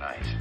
nice.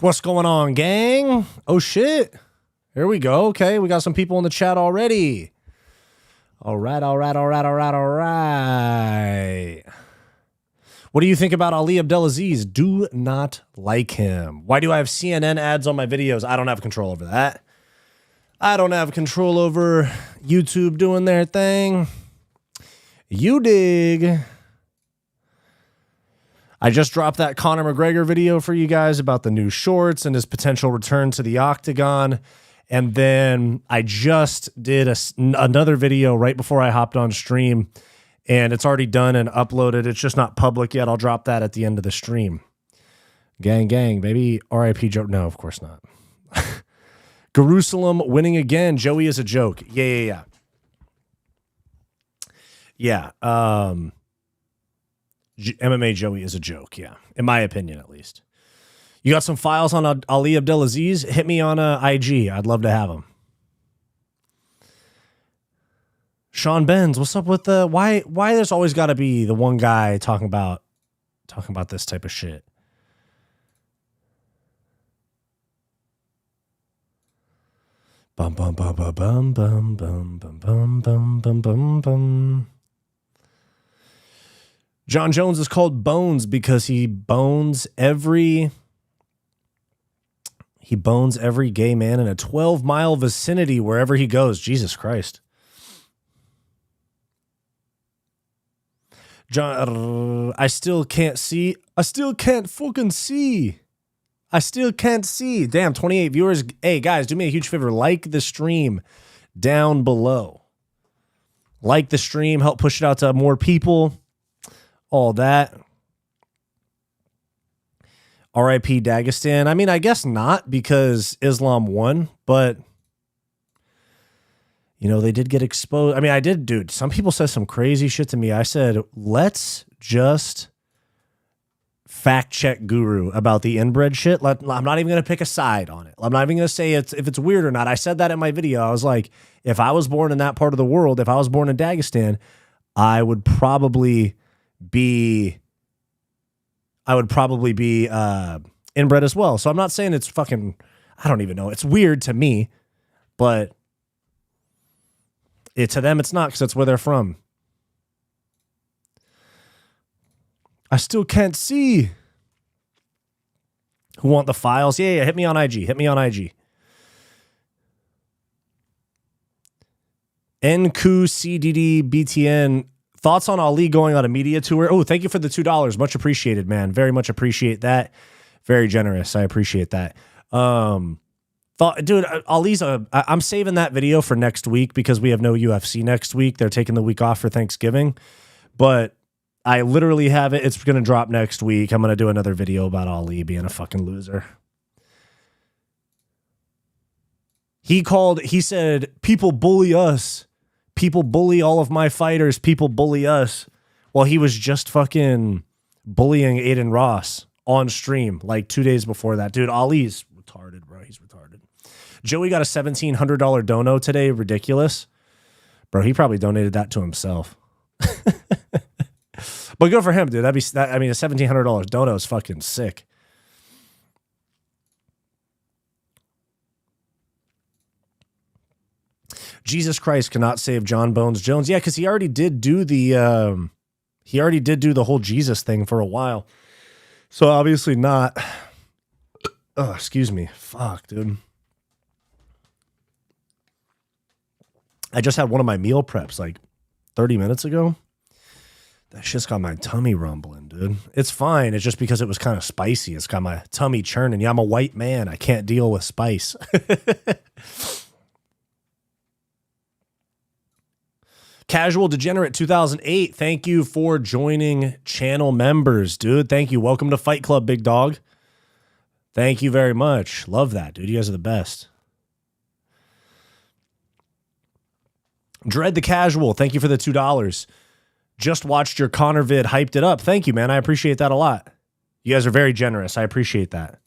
What's going on, gang? Oh, shit. Here we go. Okay, we got some people in the chat already. All right. What do you think about Ali Abdelaziz? Do not like him. Why do I have CNN ads on my videos? I don't have control over that. I don't have control over YouTube doing their thing. You dig. I just dropped that Conor McGregor video for you guys about the new shorts and his potential return to the octagon. And then I just did another video right before I hopped on stream, and it's already done and uploaded. It's just not public yet. I'll drop that at the end of the stream. Gang, baby. RIP Joe. No, of course not. Jerusalem winning again. Joey is a joke. Yeah. MMA Joey is a joke, yeah. In my opinion, at least. You got some files on Ali Abdelaziz? Hit me on IG. I'd love to have them. Sean Benz, what's up with the why there's always got to be the one guy talking about this type of shit? Bum bum bum bum bum bum bum bum bum bum bum bum. Jon Jones is called Bones because he bones every gay man in a 12-mile vicinity wherever he goes. Jesus Christ. John, I still can't see. I still can't fucking see. I still can't see. Damn, 28 viewers. Hey, guys, do me a huge favor. Like the stream down below. Like the stream. Help push it out to more people. All that. RIP Dagestan. I mean, I guess not because Islam won, but you know, they did get exposed. I mean, dude, some people said some crazy shit to me. I said, let's just fact check Guru about the inbred shit. I'm not even going to pick a side on it. I'm not even going to say if it's weird or not. I said that in my video. I was like, if I was born in that part of the world, if I was born in Dagestan, I would probably be inbred as well. So I'm not saying it's fucking, I don't even know. It's weird to me, but to them it's not because that's where they're from. I still can't see. Who want the files? Yeah. Hit me on IG. NQCDD thoughts on Ali going on a media tour? Oh, thank you for the $2. Much appreciated, man. Very much appreciate that. Very generous. I appreciate that. Dude, Ali's I'm saving that video for next week because we have no UFC next week. They're taking the week off for Thanksgiving. But I literally have it. It's going to drop next week. I'm going to do another video about Ali being a fucking loser. He said, people bully us. People bully all of my fighters. People bully us. Well, he was just fucking bullying Aiden Ross on stream like 2 days before that. Dude, Ali's retarded, bro. He's retarded. Joey got a $1,700 dono today. Ridiculous. Bro, he probably donated that to himself. But good for him, dude. A $1,700 dono is fucking sick. Jesus Christ cannot save Jon Bones Jones. Yeah, because he already did do the whole Jesus thing for a while. So obviously not. Oh, excuse me. Fuck, dude. I just had one of my meal preps like 30 minutes ago. That shit's got my tummy rumbling, dude. It's fine. It's just because it was kind of spicy. It's got my tummy churning. Yeah, I'm a white man. I can't deal with spice. Casual Degenerate 2008. Thank you for joining channel members, dude. Thank you. Welcome to Fight Club, big dog. Thank you very much. Love that, dude. You guys are the best. Dread the Casual. Thank you for the $2. Just watched your Conor vid. Hyped it up. Thank you, man. I appreciate that a lot. You guys are very generous. I appreciate that.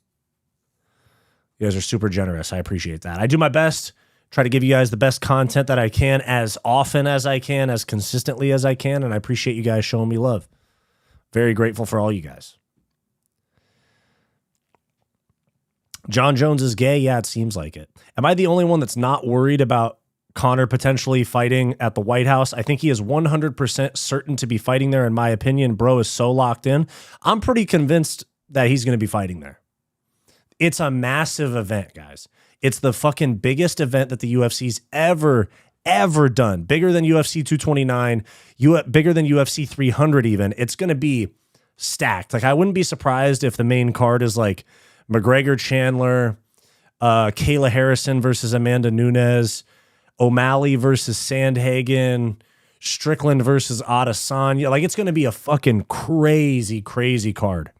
You guys are super generous. I appreciate that. I do my best. Try to give you guys the best content that I can as often as I can, as consistently as I can, and I appreciate you guys showing me love. Very grateful for all you guys. Jon Jones is gay? Yeah, it seems like it. Am I the only one that's not worried about Conor potentially fighting at the White House? I think he is 100% certain to be fighting there, in my opinion. Bro is so locked in. I'm pretty convinced that he's going to be fighting there. It's a massive event, guys. It's the fucking biggest event that the UFC's ever done. Bigger than UFC 229, bigger than UFC 300 even. It's going to be stacked. Like, I wouldn't be surprised if the main card is like McGregor, Chandler, Kayla Harrison versus Amanda Nunes, O'Malley versus Sandhagen, Strickland versus Adesanya. Like, it's going to be a fucking crazy, crazy card.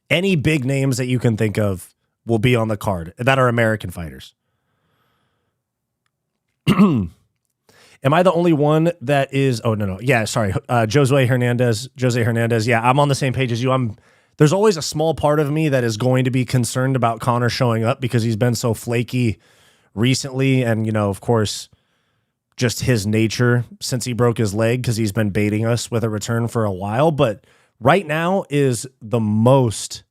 Any big names that you can think of will be on the card that are American fighters. Am I the only one that is? Oh, no. Yeah, sorry. Jose Hernandez. Yeah, I'm on the same page as you. There's always a small part of me that is going to be concerned about Conor showing up because he's been so flaky recently. And, you know, of course, just his nature since he broke his leg, because he's been baiting us with a return for a while. But right now is the most,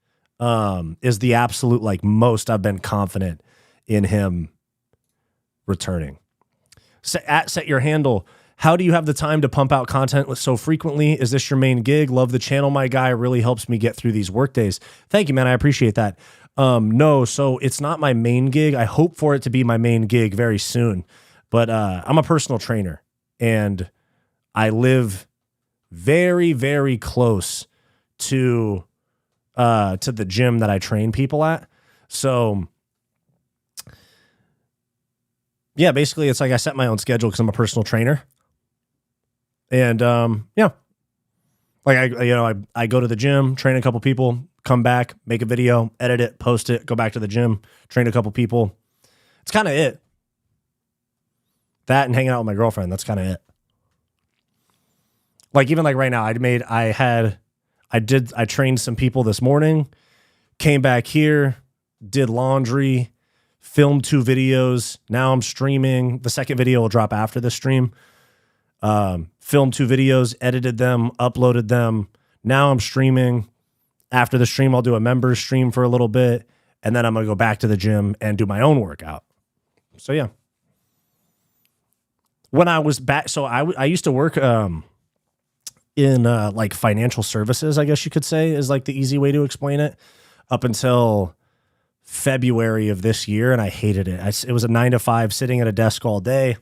is the absolute like most I've been confident in him returning. Set your handle. How do you have the time to pump out content so frequently? Is this your main gig? Love the channel, my guy. It really helps me get through these work days. Thank you, man. I appreciate that. No, so it's not my main gig. I hope for it to be my main gig very soon. But I'm a personal trainer, and I live very, very close to the gym that I train people at. So yeah, basically it's like I set my own schedule because I'm a personal trainer. And yeah, like I go to the gym, train a couple people, come back, make a video, edit it, post it, go back to the gym, train a couple people. It's kind of it. That and hanging out with my girlfriend. That's kind of it. Like, even like right now, I trained some people this morning, came back here, did laundry, filmed 2 videos. Now I'm streaming. The second video will drop after the stream. Filmed 2 videos, edited them, uploaded them. Now I'm streaming. After the stream, I'll do a members stream for a little bit, and then I'm going to go back to the gym and do my own workout. So yeah. When I was back, so I used to work in like financial services, I guess you could say, is like the easy way to explain it, up until February of this year, and I hated it. It was a 9 to 5 sitting at a desk all day.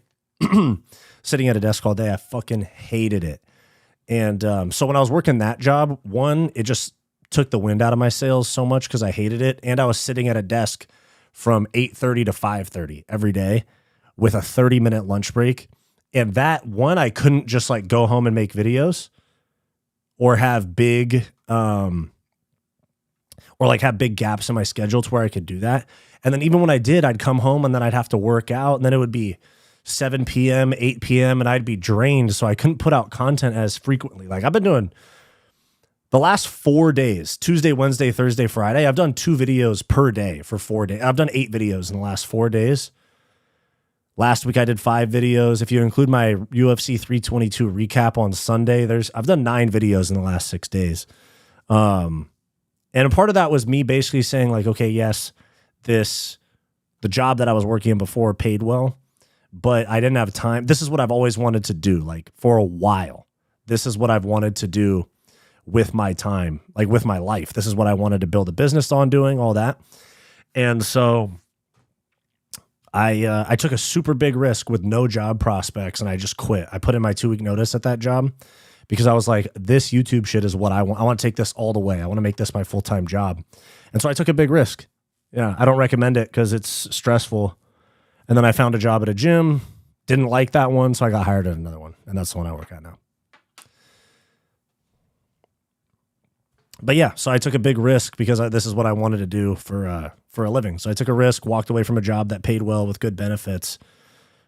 Sitting at a desk all day. I fucking hated it. And so when I was working that job, one, it just took the wind out of my sails so much because I hated it. And I was sitting at a desk from 8:30 to 5:30 every day with a 30-minute lunch break. And that one, I couldn't just like go home and make videos or have big have big gaps in my schedule to where I could do that. And then even when I did, I'd come home and then I'd have to work out, and then it would be 7 p.m., 8 p.m., and I'd be drained. So I couldn't put out content as frequently. Like I've been doing the last 4 days, Tuesday, Wednesday, Thursday, Friday, I've done 2 videos per day for 4 days. I've done 8 videos in the last 4 days. Last week I did 5 videos. If you include my UFC 322 recap on Sunday, I've done 9 videos in the last 6 days. And a part of that was me basically saying like, okay, yes, the job that I was working in before paid well, but I didn't have time. This is what I've always wanted to do, like for a while. This is what I've wanted to do with my time, like with my life. This is what I wanted to build a business on doing, all that. And so I took a super big risk with no job prospects and I just quit. I put in my 2-week notice at that job because I was like, this YouTube shit is what I want. I want to take this all the way. I want to make this my full-time job. And so I took a big risk. Yeah, I don't recommend it because it's stressful. And then I found a job at a gym, didn't like that one, so I got hired at another one. And that's the one I work at now. But yeah, so I took a big risk because this is what I wanted to do for a living. So I took a risk, walked away from a job that paid well with good benefits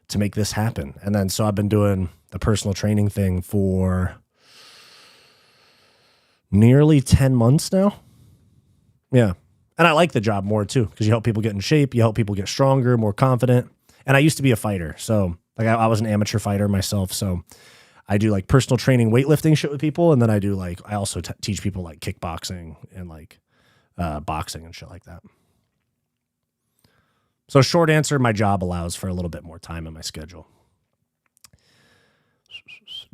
to make this happen. And then so I've been doing the personal training thing for nearly 10 months now. Yeah. And I like the job more too because you help people get in shape, you help people get stronger, more confident. And I used to be a fighter. So like I was an amateur fighter myself. So I do like personal training, weightlifting shit with people. And then I do like, I also teach people like kickboxing and like boxing and shit like that. So short answer, my job allows for a little bit more time in my schedule.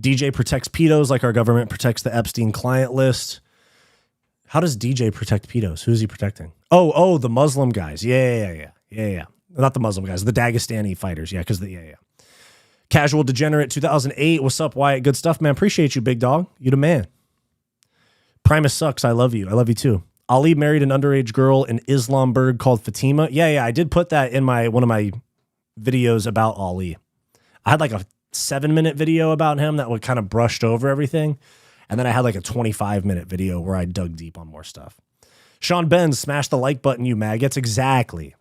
DJ protects pedos like our government protects the Epstein client list. How does DJ protect pedos? Who's he protecting? Oh, the Muslim guys. Yeah. Not the Muslim guys, the Dagestani fighters. Yeah, because Casual Degenerate 2008. What's up, Wyatt? Good stuff, man. Appreciate you, big dog. You the man. Primus sucks. I love you. I love you too. Ali married an underage girl in Islamburg called Fatima. Yeah. I did put that in one of my videos about Ali. I had like a 7-minute video about him that would kind of brushed over everything. And then I had like a 25-minute video where I dug deep on more stuff. Sean Benz, smash the like button, you maggots. Exactly.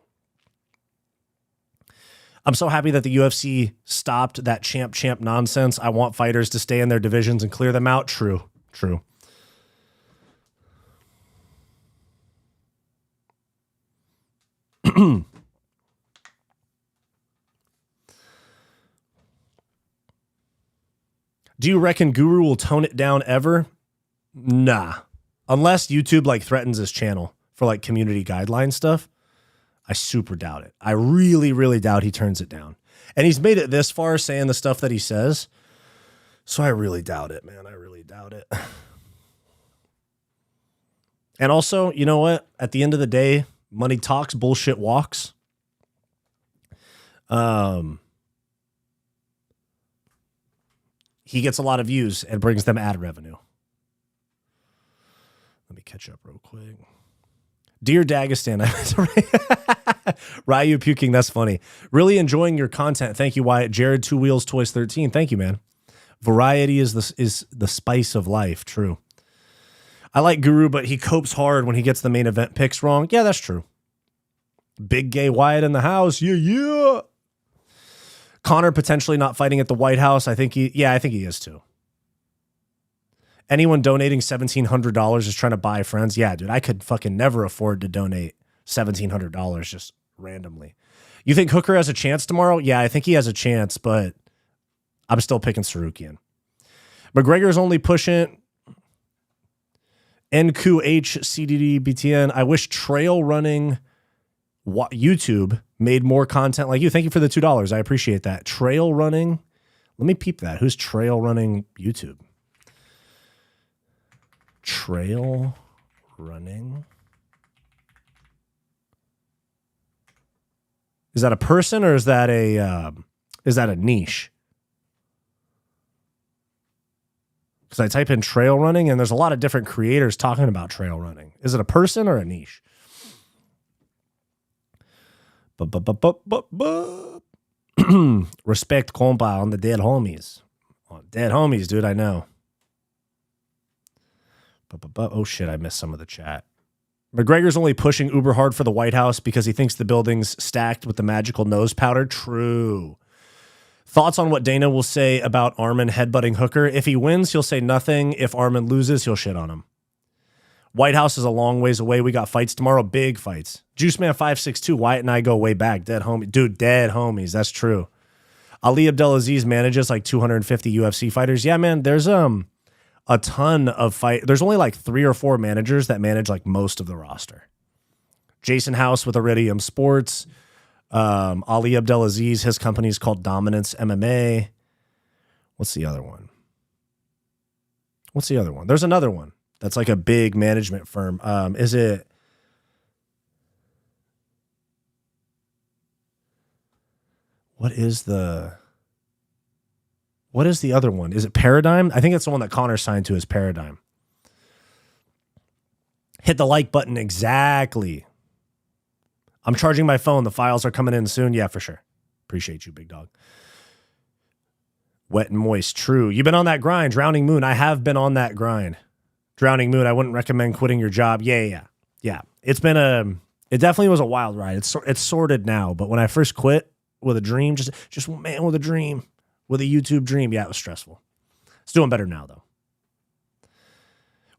I'm so happy that the UFC stopped that champ nonsense. I want fighters to stay in their divisions and clear them out. True. Do you reckon Guru will tone it down ever? Nah. Unless YouTube like threatens his channel for like community guideline stuff. I super doubt it. I really, really doubt he turns it down. And he's made it this far saying the stuff that he says. So I really doubt it, man. I really doubt it. And also, you know what? At the end of the day, money talks, bullshit walks. He gets a lot of views and brings them ad revenue. Let me catch up real quick. Dear Dagestan, Ryu puking, that's funny. Really enjoying your content. Thank you, Wyatt. Jared, 2 Wheels, Toys 13. Thank you, man. Variety is the spice of life. True. I like Guru, but he copes hard when he gets the main event picks wrong. Yeah, that's true. Big gay Wyatt in the house. Yeah. Conor potentially not fighting at the White House. I think he is too. Anyone donating $1,700 is trying to buy friends. Yeah, dude, I could fucking never afford to donate $1,700 just randomly. You think Hooker has a chance tomorrow? Yeah, I think he has a chance, but I'm still picking Sarukian. McGregor's only pushing NQH CDD BTN. I wish trail running YouTube made more content like you. Thank you for the $2. I appreciate that. Trail running. Let me peep that. Who's trail running YouTube? Trail running Is that a person or is that a niche? Because I type in trail running and there's a lot of different creators talking about trail running. Is it a person or a niche? Respect compa on the dead homies. Oh, dead homies, dude, I know. Oh shit, I missed some of the chat. McGregor's only pushing uber hard for the White House because he thinks the building's stacked with the magical nose powder. True. Thoughts on what Dana will say about Armin headbutting Hooker? If he wins, he'll say nothing. If Armin loses, he'll shit on him. White House is a long ways away. We got fights tomorrow. Big fights. Juiceman 562. Wyatt and I go way back. Dead homie. Dude, dead homies. That's true. Ali Abdelaziz manages like 250 UFC fighters. Yeah, man, there's a ton of fight. There's only like 3 or 4 managers that manage like most of the roster. Jason House with Iridium Sports. Ali Abdelaziz, his company is called Dominance MMA. What's the other one? There's another one that's like a big management firm. Is it? What is the other one? Is it Paradigm? I think it's the one that Conor signed to, is Paradigm. Hit the like button. Exactly. I'm charging my phone. The files are coming in soon. Yeah, for sure. Appreciate you, big dog. Wet and moist. True. You've been on that grind. Drowning Moon. I have been on that grind. Drowning Moon. I wouldn't recommend quitting your job. Yeah. It's been it definitely was a wild ride. It's sorted now. But when I first quit with a dream, just man with a dream, with a YouTube dream. Yeah, it was stressful. It's doing better now though.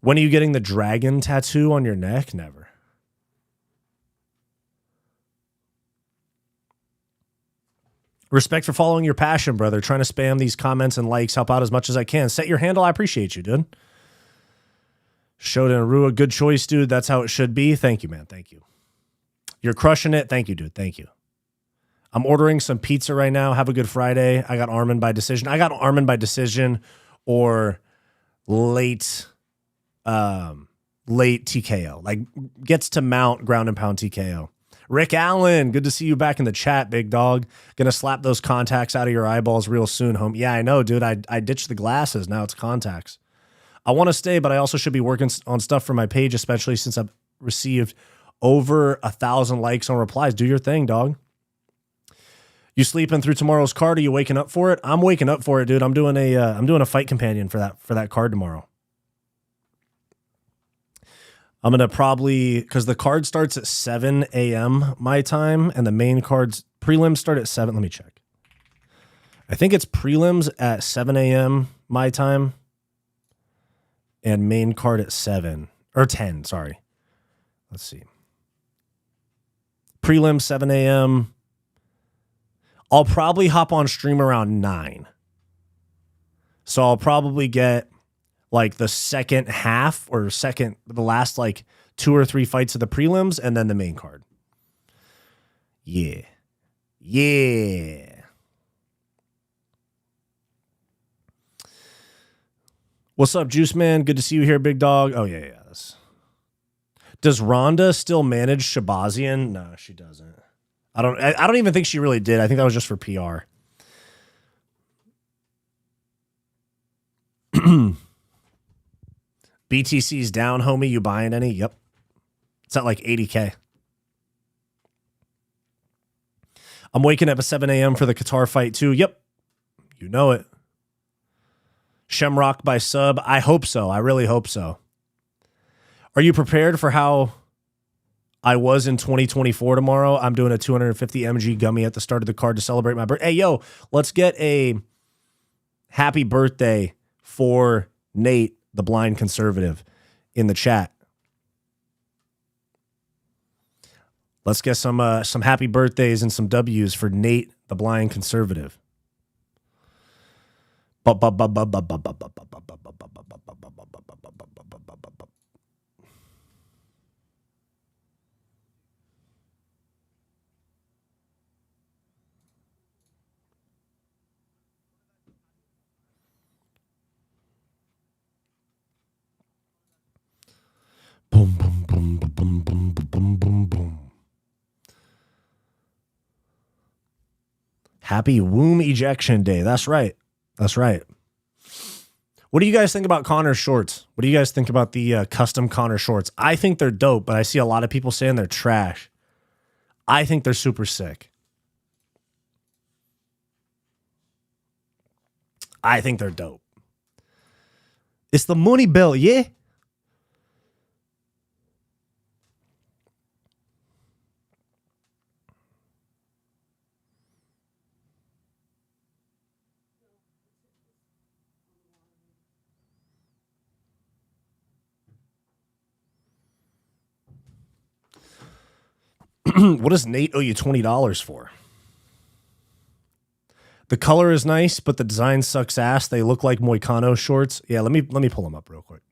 When are you getting the dragon tattoo on your neck? Never. Respect for following your passion, brother. Trying to spam these comments and likes, help out as much as I can. Set your handle. I appreciate you, dude. Shodan Rua, good choice, dude. That's how it should be. Thank you, man. Thank you. You're crushing it. Thank you, dude. Thank you. I'm ordering some pizza right now. Have a good Friday. I got Armin by decision. Or late TKO. Like gets to mount ground and pound TKO. Rick Allen, good to see you back in the chat, big dog. Gonna slap those contacts out of your eyeballs real soon, home. Yeah, I know, dude. I ditched the glasses. Now it's contacts. I want to stay, but I also should be working on stuff for my page, especially since I've received over 1,000 likes on replies. Do your thing, dog. You sleeping through tomorrow's card? Are you waking up for it? I'm waking up for it, dude. I'm doing a fight companion for that card tomorrow. I'm going to probably, because the card starts at 7 a.m. my time, and the main cards, prelims start at 7. Let me check. I think it's prelims at 7 a.m. my time, and main card at 7, or 10, sorry. Let's see. Prelims 7 a.m. I'll probably hop on stream around 9. So I'll probably get like the second half or the last like 2 or 3 fights of the prelims and then the main card. Yeah. What's up, Juice Man? Good to see you here, big dog. Oh, yeah. Does Rhonda still manage Shabazian? No, she doesn't. I don't even think she really did. I think that was just for PR. BTC's down, homie. You buying any? Yep. It's at like 80K. I'm waking up at 7 a.m. for the Qatar fight too. Yep. You know it. Shemrock by sub. I hope so. I really hope so. Are you prepared for how I was in 2024 tomorrow? I'm doing a 250 mg gummy at the start of the card to celebrate my birthday. Hey, yo, let's get a happy birthday for Nate, the blind conservative, in the chat. Let's get some happy birthdays and some W's for Nate, the blind conservative. Boom, boom, boom, boom, boom, boom, boom, boom, boom. Happy womb ejection day. That's right. That's right. What do you guys think about Conor's shorts? What do you guys think about the custom Conor shorts? I think they're dope, but I see a lot of people saying they're trash. I think they're super sick. I think they're dope. It's the money belt, yeah? What does Nate owe you $20 for? The color is nice, but the design sucks ass. They look like Moicano shorts. Yeah, let me pull them up real quick.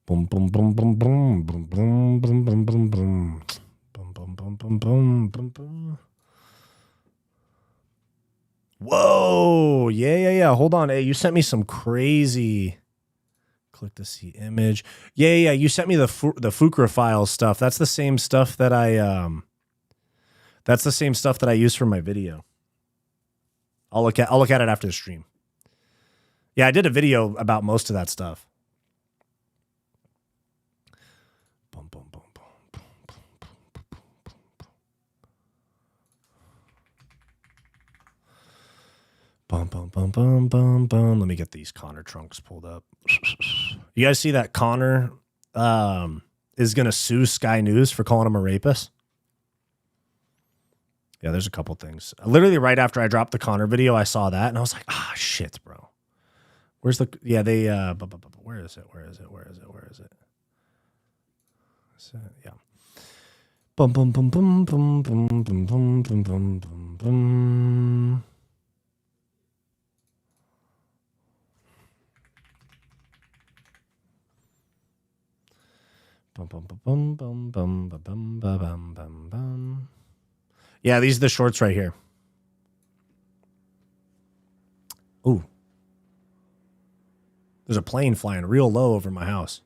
Boom, boom, boom, boom, boom, boom, boom, boom, boom, boom, boom, boom, boom, boom, boom, boom, boom, boom. Whoa! Yeah. Hold on. Hey, you sent me some crazy. Click to see image. Yeah. You sent me the Fukra file stuff. That's the same stuff that I That's the same stuff that I use for my video. I'll look at it after the stream. Yeah, I did a video about most of that stuff. Boom, boom, boom, boom, boom, boom, boom, boom, boom, boom, boom, boom. Let me get these Conor trunks pulled up. You guys see that Conor is going to sue Sky News for calling him a rapist? Yeah, there's a couple things. Literally right after I dropped the Conor video, I saw that and I was like, ah, shit, bro. Where's the, yeah, they, where is it? Yeah. Bum, bum, bum, bum, bum, bum, bum, bum, bum, bum, bum, bum. Bum, bum, bum, bum, bum, bum, bum, bum, bum, bum. Yeah, these are the shorts right here. Ooh. There's a plane flying real low over my house.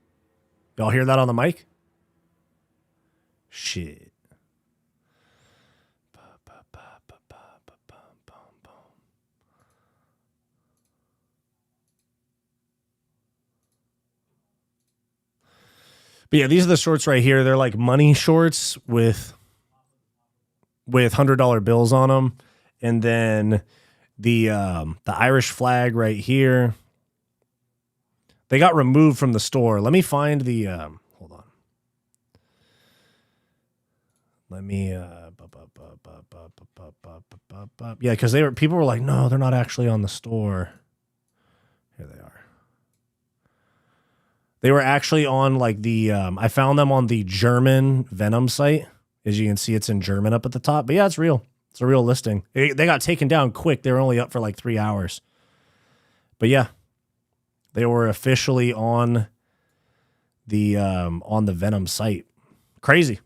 Y'all hear that on the mic? Shit. But yeah, these are the shorts right here. They're like money shorts with $100 bills on them, and then the Irish flag right here. They got removed from the store. Let me find the hold on. Let me yeah, because people were like, no, they're not actually on the store. Here they are. They were actually on like the I found them on the German Venum site. As you can see, it's in German up at the top. But yeah, it's real. It's a real listing. They got taken down quick. They were only up for like 3 hours. But yeah, they were officially on the Venum site. Crazy.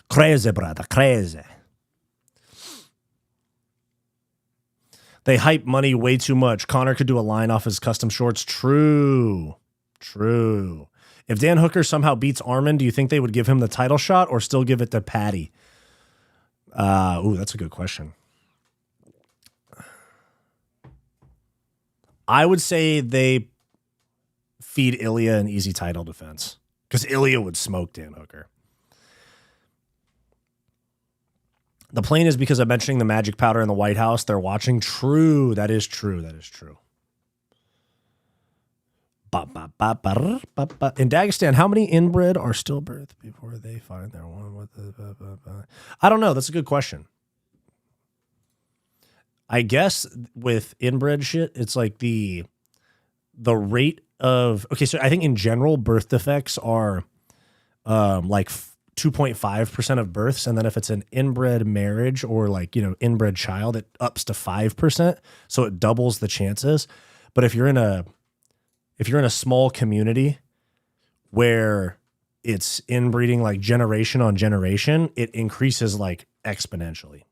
Crazy, brother. Crazy. They hype money way too much. Conor could do a line off his custom shorts. True. If Dan Hooker somehow beats Armin, do you think they would give him the title shot or still give it to Patty? Ooh, that's a good question. I would say they feed Ilia an easy title defense because Ilia would smoke Dan Hooker. The plane is because I'm mentioning the magic powder in the White House. They're watching. True. That is true. In Dagestan, how many inbred are stillbirth before they find their one with the... I don't know. That's a good question. I guess with inbred shit, it's like the rate of... Okay, so I think in general, birth defects are like 2.5% of births, and then if it's an inbred marriage or like, you know, inbred child, it ups to 5%, so it doubles the chances. But if you're in a small community where it's inbreeding like generation on generation, it increases like exponentially.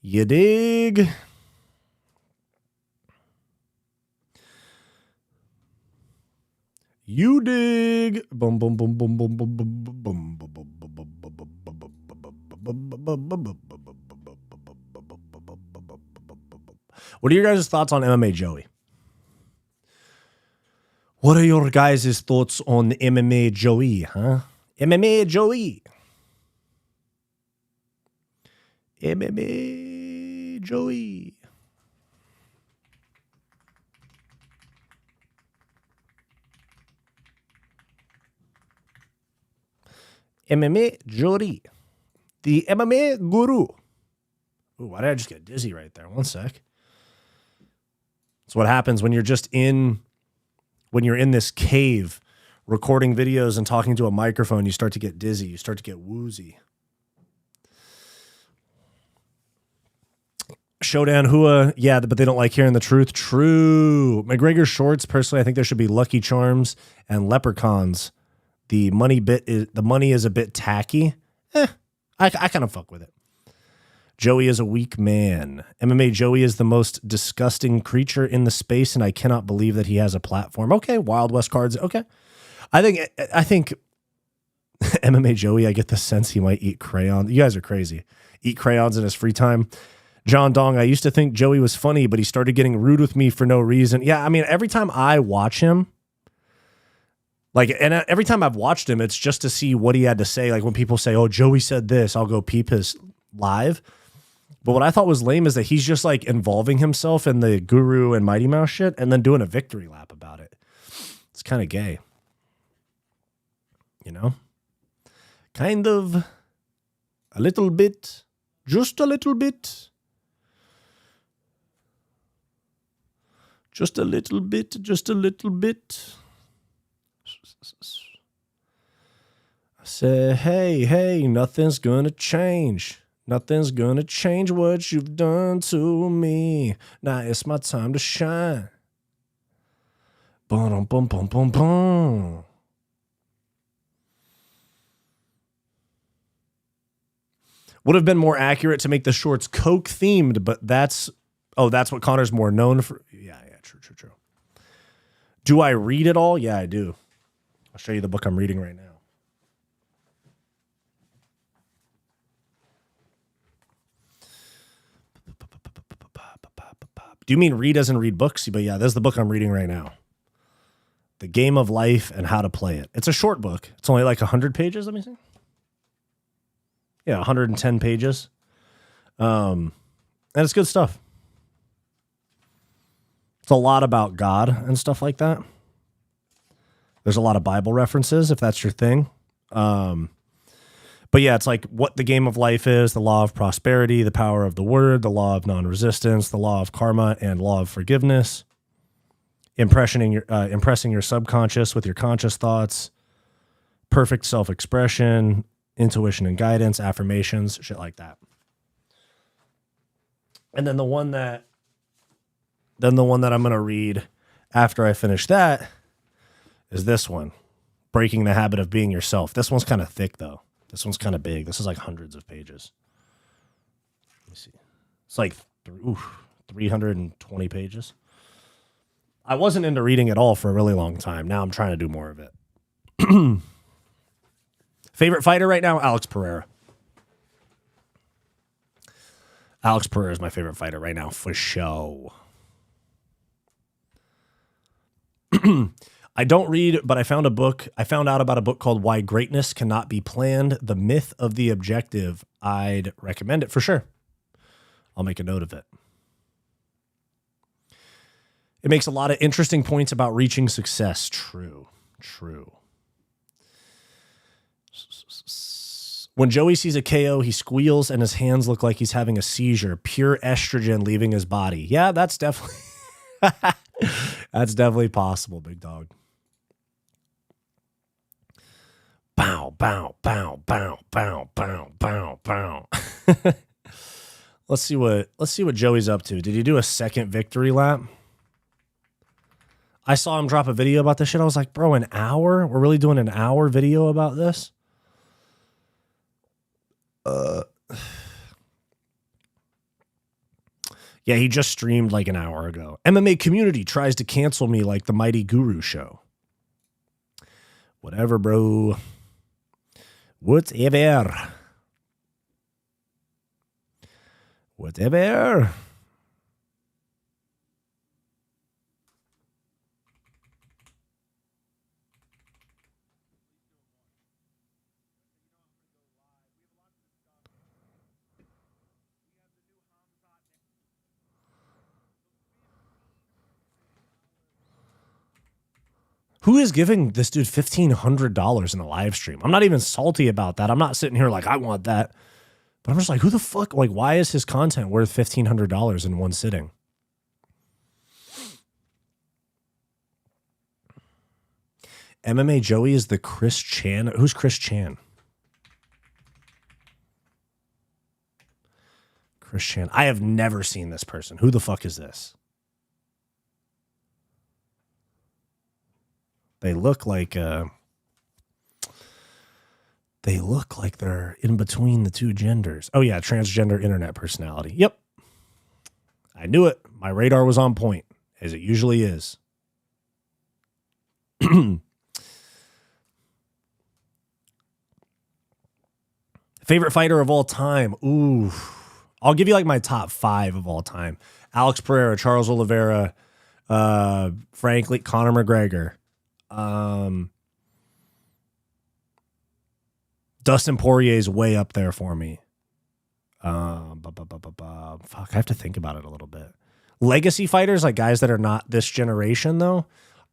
You dig? You dig? Boom, boom, boom, boom, boom, boom, boom, boom, boom, boom, boom, boom, boom, boom, boom, What are your guys' thoughts on MMA Joey? What are your guys' thoughts on MMA Joey, huh? MMA Joey. MMA Joey. MMA Joey. The MMA guru. Ooh, why did I just get dizzy right there? One sec. That's what happens when you're in this cave recording videos and talking to a microphone. You start to get dizzy. You start to get woozy. Showdown Hua, yeah, but they don't like hearing the truth. True. McGregor's shorts, personally, I think there should be Lucky Charms and Leprechauns. The money is a bit tacky. I kind of fuck with it. Joey is a weak man. MMA Joey is the most disgusting creature in the space, and I cannot believe that he has a platform. Okay, Wild West cards. Okay, I think MMA Joey. I get the sense he might eat crayons. You guys are crazy. Eat crayons in his free time. John Dong, I used to think Joey was funny, but he started getting rude with me for no reason. Yeah, I mean, every time I watch him, and every time I've watched him, it's just to see what he had to say. Like when people say, oh, Joey said this, I'll go peep his live. But what I thought was lame is that he's just like involving himself in the Guru and Mighty Mouse shit and then doing a victory lap about it. It's kind of gay. You know? Kind of a little bit, just a little bit. Just a little bit, just a little bit. I say, hey, nothing's gonna change. Nothing's gonna change what you've done to me. Now it's my time to shine. Boom, boom, boom, boom, boom. Would have been more accurate to make the shorts Coke themed, but that's what Conor's more known for. Yeah, true. Do I read it all? Yeah, I do. I'll show you the book I'm reading right now. Do you mean read as in read books? But yeah, this is the book I'm reading right now. The Game of Life and How to Play It. It's a short book. It's only like 100 pages, let me see. Yeah, 110 pages. And it's good stuff. It's a lot about God and stuff like that. There's a lot of Bible references, if that's your thing. But yeah, it's like what the game of life is, the law of prosperity, the power of the word, the law of non-resistance, the law of karma, and law of forgiveness. Impressing your subconscious with your conscious thoughts, perfect self-expression, intuition and guidance, affirmations, shit like that. And then the one that I'm going to read after I finish that is this one, Breaking the Habit of Being Yourself. This one's kind of thick, though. This one's kind of big. This is like hundreds of pages. Let me see. It's like 320 pages. I wasn't into reading at all for a really long time. Now I'm trying to do more of it. Favorite fighter right now? Alex Pereira. Alex Pereira is my favorite fighter right now, for show. I don't read, but I found out about a book called Why Greatness Cannot Be Planned, The Myth of the Objective. I'd recommend it for sure. I'll make a note of it. It makes a lot of interesting points about reaching success. True. When Joey sees a KO, he squeals and his hands look like he's having a seizure. Pure estrogen leaving his body. Yeah, that's definitely that's definitely possible, big dog. Bow, bow, bow, bow, bow, bow, bow, bow. Let's see what Joey's up to. Did he do a second victory lap? I saw him drop a video about this shit. I was like, bro, an hour? We're really doing an hour video about this? Yeah, he just streamed like an hour ago. MMA community tries to cancel me like the Mighty Guru show. Whatever, bro. Whatever. Whatever. Who is giving this dude $1,500 in a live stream? I'm not even salty about that. I'm not sitting here like, I want that. But I'm just like, who the fuck? Like, why is his content worth $1,500 in one sitting? MMA Joey is the Chris Chan. Who's Chris Chan? Chris Chan. I have never seen this person. Who the fuck is this? They look like they're in between the two genders. Oh yeah, transgender internet personality. Yep. I knew it. My radar was on point, as it usually is. Favorite fighter of all time. Ooh. I'll give you like my top 5 of all time. Alex Pereira, Charles Oliveira, frankly, Conor McGregor. Dustin Poirier is way up there for me. Fuck, I have to think about it a little bit. Legacy fighters, like guys that are not this generation, though,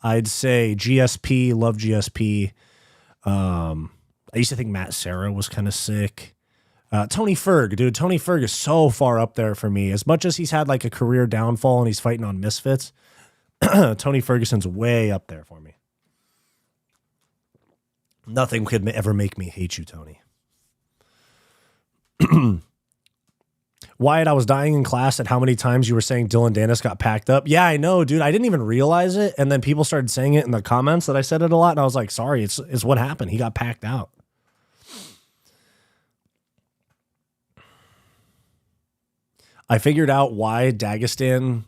I'd say GSP, love GSP. I used to think Matt Serra was kind of sick. Tony Ferg, dude. Tony Ferg is so far up there for me. As much as he's had like a career downfall and he's fighting on misfits, Tony Ferguson's way up there for me. Nothing could ever make me hate you, Tony. Wyatt, I was dying in class at how many times you were saying Dylan Dennis got packed up. Yeah, I know, dude. I didn't even realize it. And then people started saying it in the comments that I said it a lot. And I was like, sorry, it's what happened. He got packed out. I figured out why the Dagestanis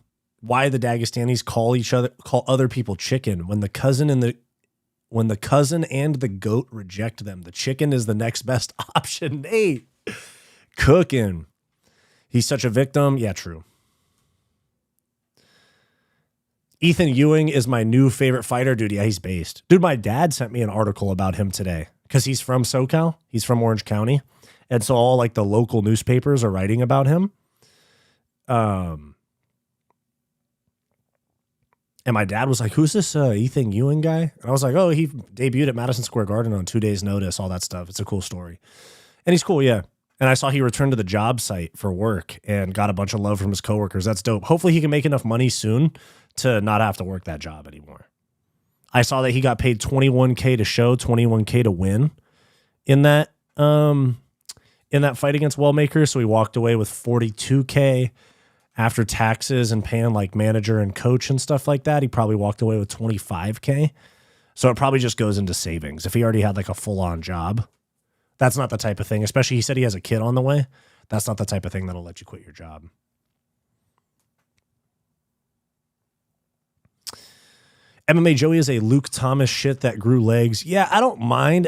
call other people chicken when the cousin and the goat reject them. The chicken is the next best option. Nate, cooking. He's such a victim. Yeah, true. Ethan Ewing is my new favorite fighter. Dude, yeah, he's based. Dude, my dad sent me an article about him today because he's from SoCal. He's from Orange County. And so all like the local newspapers are writing about him. And my dad was like, who's this Ethan Ewing guy? And I was like, oh, he debuted at Madison Square Garden on 2 days' notice, all that stuff. It's a cool story. And he's cool, yeah. And I saw he returned to the job site for work and got a bunch of love from his coworkers. That's dope. Hopefully he can make enough money soon to not have to work that job anymore. I saw that he got paid $21K to show, $21K to win in that fight against Wellmaker. So he walked away with $42K. After taxes and paying like manager and coach and stuff like that, he probably walked away with $25K. So it probably just goes into savings. If he already had like a full-on job, that's not the type of thing. Especially he said he has a kid on the way. That's not the type of thing that'll let you quit your job. MMA Joey is a Luke Thomas shit that grew legs. Yeah, I don't mind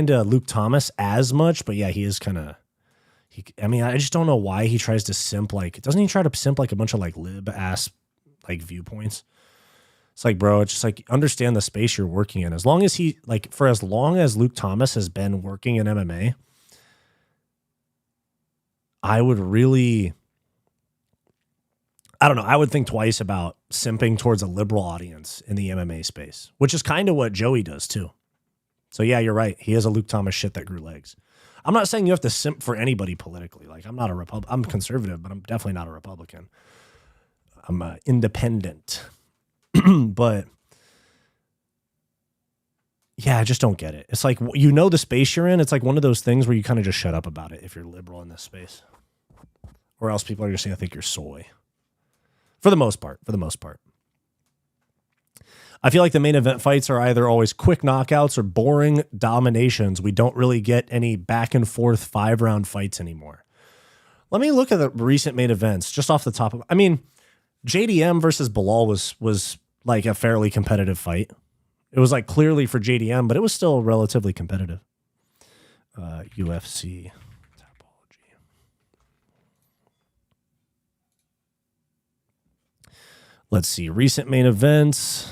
Luke Thomas as much, but yeah, he is kind of. I just don't know why he tries to simp doesn't he try to simp like a bunch of like lib ass like viewpoints? It's like, bro, it's just like understand the space you're working in. As long as Luke Thomas has been working in MMA, I would think twice about simping towards a liberal audience in the MMA space, which is kind of what Joey does too. So yeah, you're right. He is a Luke Thomas shit that grew legs. I'm not saying you have to simp for anybody politically. Like I'm not a I'm conservative, but I'm definitely not a Republican. I'm independent. But yeah, I just don't get it. It's like, the space you're in. It's like one of those things where you kind of just shut up about it if you're liberal in this space, or else people are just going to think you're soy. For the most part. I feel like the main event fights are either always quick knockouts or boring dominations. We don't really get any back and forth 5-round fights anymore. Let me look at the recent main events just off the top of. JDM versus Bilal was like a fairly competitive fight. It was like clearly for JDM, but it was still relatively competitive. UFC topology. Let's see. Recent main events.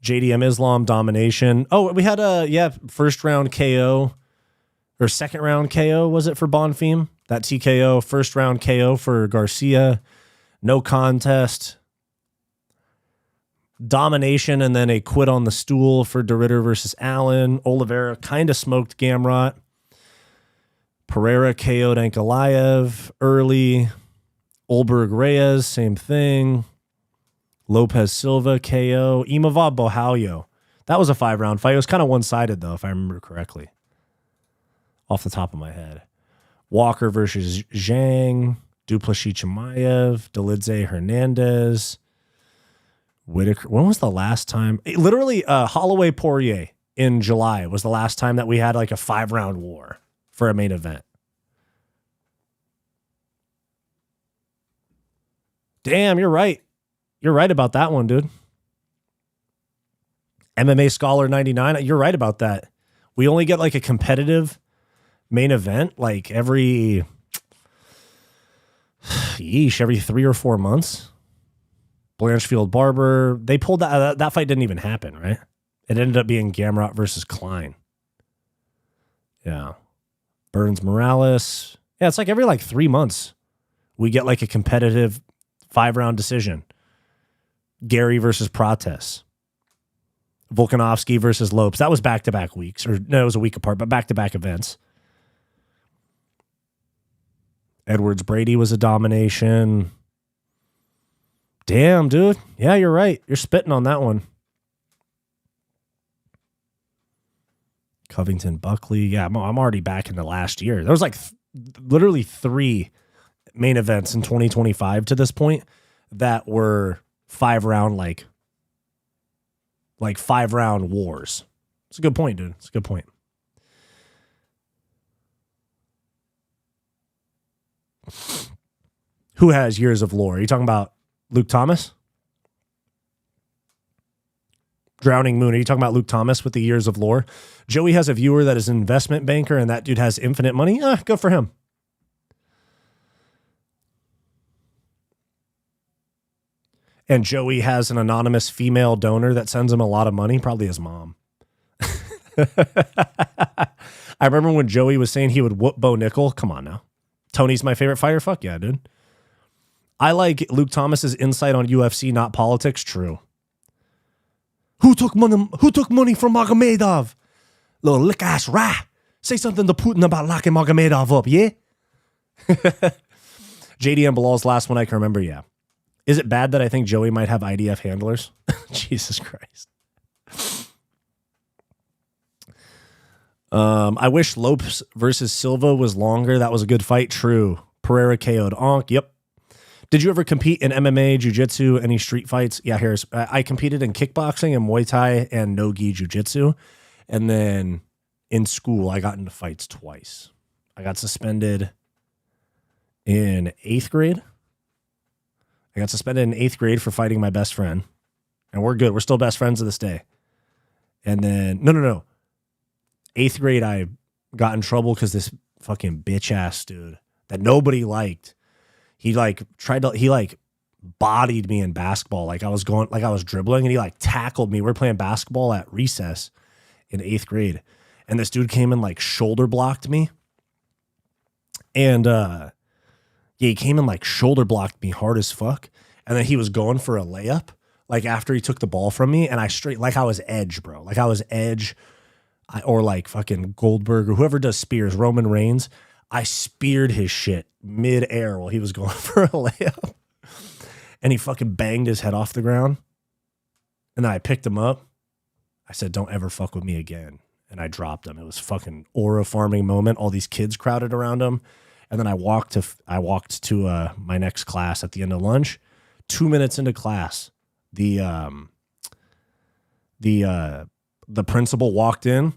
JDM Islam domination. Oh, we had a first round KO or second round KO, was it for Bonfim? That TKO, first round KO for Garcia. No contest. Domination and then a quit on the stool for DeRitter versus Allen. Oliveira kind of smoked Gamrot. Pereira KO'd Ankalaev early. Olberg Reyes, same thing. Lopez Silva KO. Imavov Bohalyo. That was a 5-round fight. It was kind of one-sided, though, if I remember correctly. Off the top of my head. Walker versus Zhang. Duplessis Chimaev. Dolidze Hernandez. Whitaker. When was the last time? Literally, Holloway Poirier in July was the last time that we had like a 5-round war for a main event. Damn, you're right. You're right about that one, dude. MMA Scholar 99. You're right about that. We only get like a competitive main event like every 3 or 4 months. Blanchfield Barber. They pulled that fight didn't even happen, right? It ended up being Gamrot versus Klein. Yeah. Burns Morales. Yeah, it's like every like 3 months we get like a competitive 5-round decision. Gary versus Prates. Volkanovski versus Lopes. That was back-to-back weeks. Or no, it was a week apart, but back-to-back events. Edwards Brady was a domination. Damn, dude. Yeah, you're right. You're spitting on that one. Covington Buckley. Yeah, I'm already back in the last year. There was like literally 3 main events in 2025 to this point that were 5-round, like 5-round wars. It's a good point, dude. It's a good point. Who has years of lore? Are you talking about Luke Thomas? Drowning Moon. Are you talking about Luke Thomas with the years of lore? Joey has a viewer that is an investment banker and that dude has infinite money. Good for him. And Joey has an anonymous female donor that sends him a lot of money, probably his mom. I remember when Joey was saying he would whoop Bo Nickel. Come on now. Tony's my favorite fighter. Fuck yeah, dude. I like Luke Thomas's insight on UFC, not politics. True. Who took money from Magomedov? Little lick ass rat. Say something to Putin about locking Magomedov up, yeah? JD and Bilal's last one I can remember, yeah. Is it bad that I think Joey might have IDF handlers? Jesus Christ. I wish Lopes versus Silva was longer. That was a good fight. True. Pereira KO'd Onk. Yep. Did you ever compete in MMA, jiu-jitsu, any street fights? Yeah, here's. I competed in kickboxing and Muay Thai and no-gi jiu-jitsu. And then in school, I got into fights twice. I got suspended in 8th grade. I got suspended in 8th grade for fighting my best friend. And we're good. We're still best friends to this day. And then, no. 8th grade, I got in trouble because this fucking bitch-ass dude that nobody liked, he bodied me in basketball. Like I was dribbling and he like tackled me. We're playing basketball at recess in 8th grade. And this dude came and like shoulder blocked me. And, he came and like shoulder blocked me hard as fuck. And then he was going for a layup, like after he took the ball from me. And I was edge, bro. Like I was edge or like fucking Goldberg or whoever does spears, Roman Reigns. I speared his shit mid-air while he was going for a layup. And he fucking banged his head off the ground. And then I picked him up. I said, don't ever fuck with me again. And I dropped him. It was fucking aura farming moment. All these kids crowded around him. And then I walked to my next class at the end of lunch. 2 minutes into class, the principal walked in,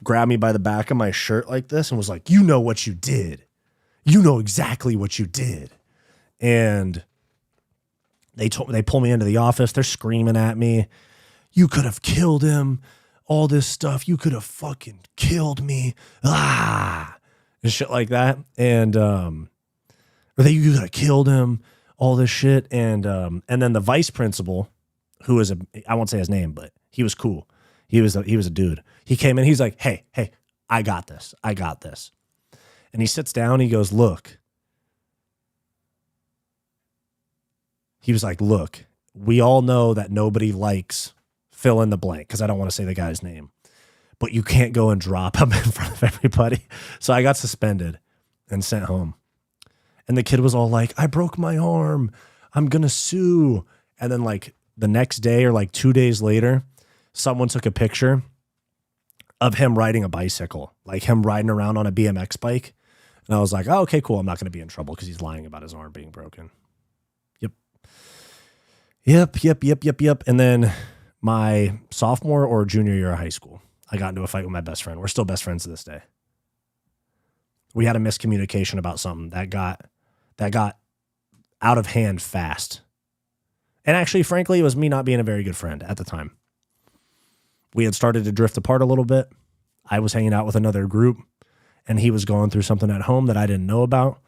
grabbed me by the back of my shirt like this, and was like, "You know what you did. You know exactly what you did." And they pull me into the office. They're screaming at me, "You could have killed him. All this stuff. You could have fucking killed me." And shit like that. And you could have killed him. all this shit. And then the vice principal, who is I won't say his name, but he was cool. He was a dude. He came in, he's like, hey, I got this. And he sits down, he goes, look. He was like, look, we all know that nobody likes fill in the blank, because I don't want to say the guy's name. But you can't go and drop him in front of everybody. So I got suspended and sent home. And the kid was all like, I broke my arm. I'm going to sue. And then like the next day or like 2 days later, someone took a picture of him riding a bicycle, like him riding around on a BMX bike. And I was like, oh, okay, cool. I'm not going to be in trouble because he's lying about his arm being broken. Yep. And then my sophomore or junior year of high school, I got into a fight with my best friend. We're still best friends to this day. We had a miscommunication about something that got out of hand fast. And actually, frankly, it was me not being a very good friend at the time. We had started to drift apart a little bit. I was hanging out with another group, and he was going through something at home that I didn't know about.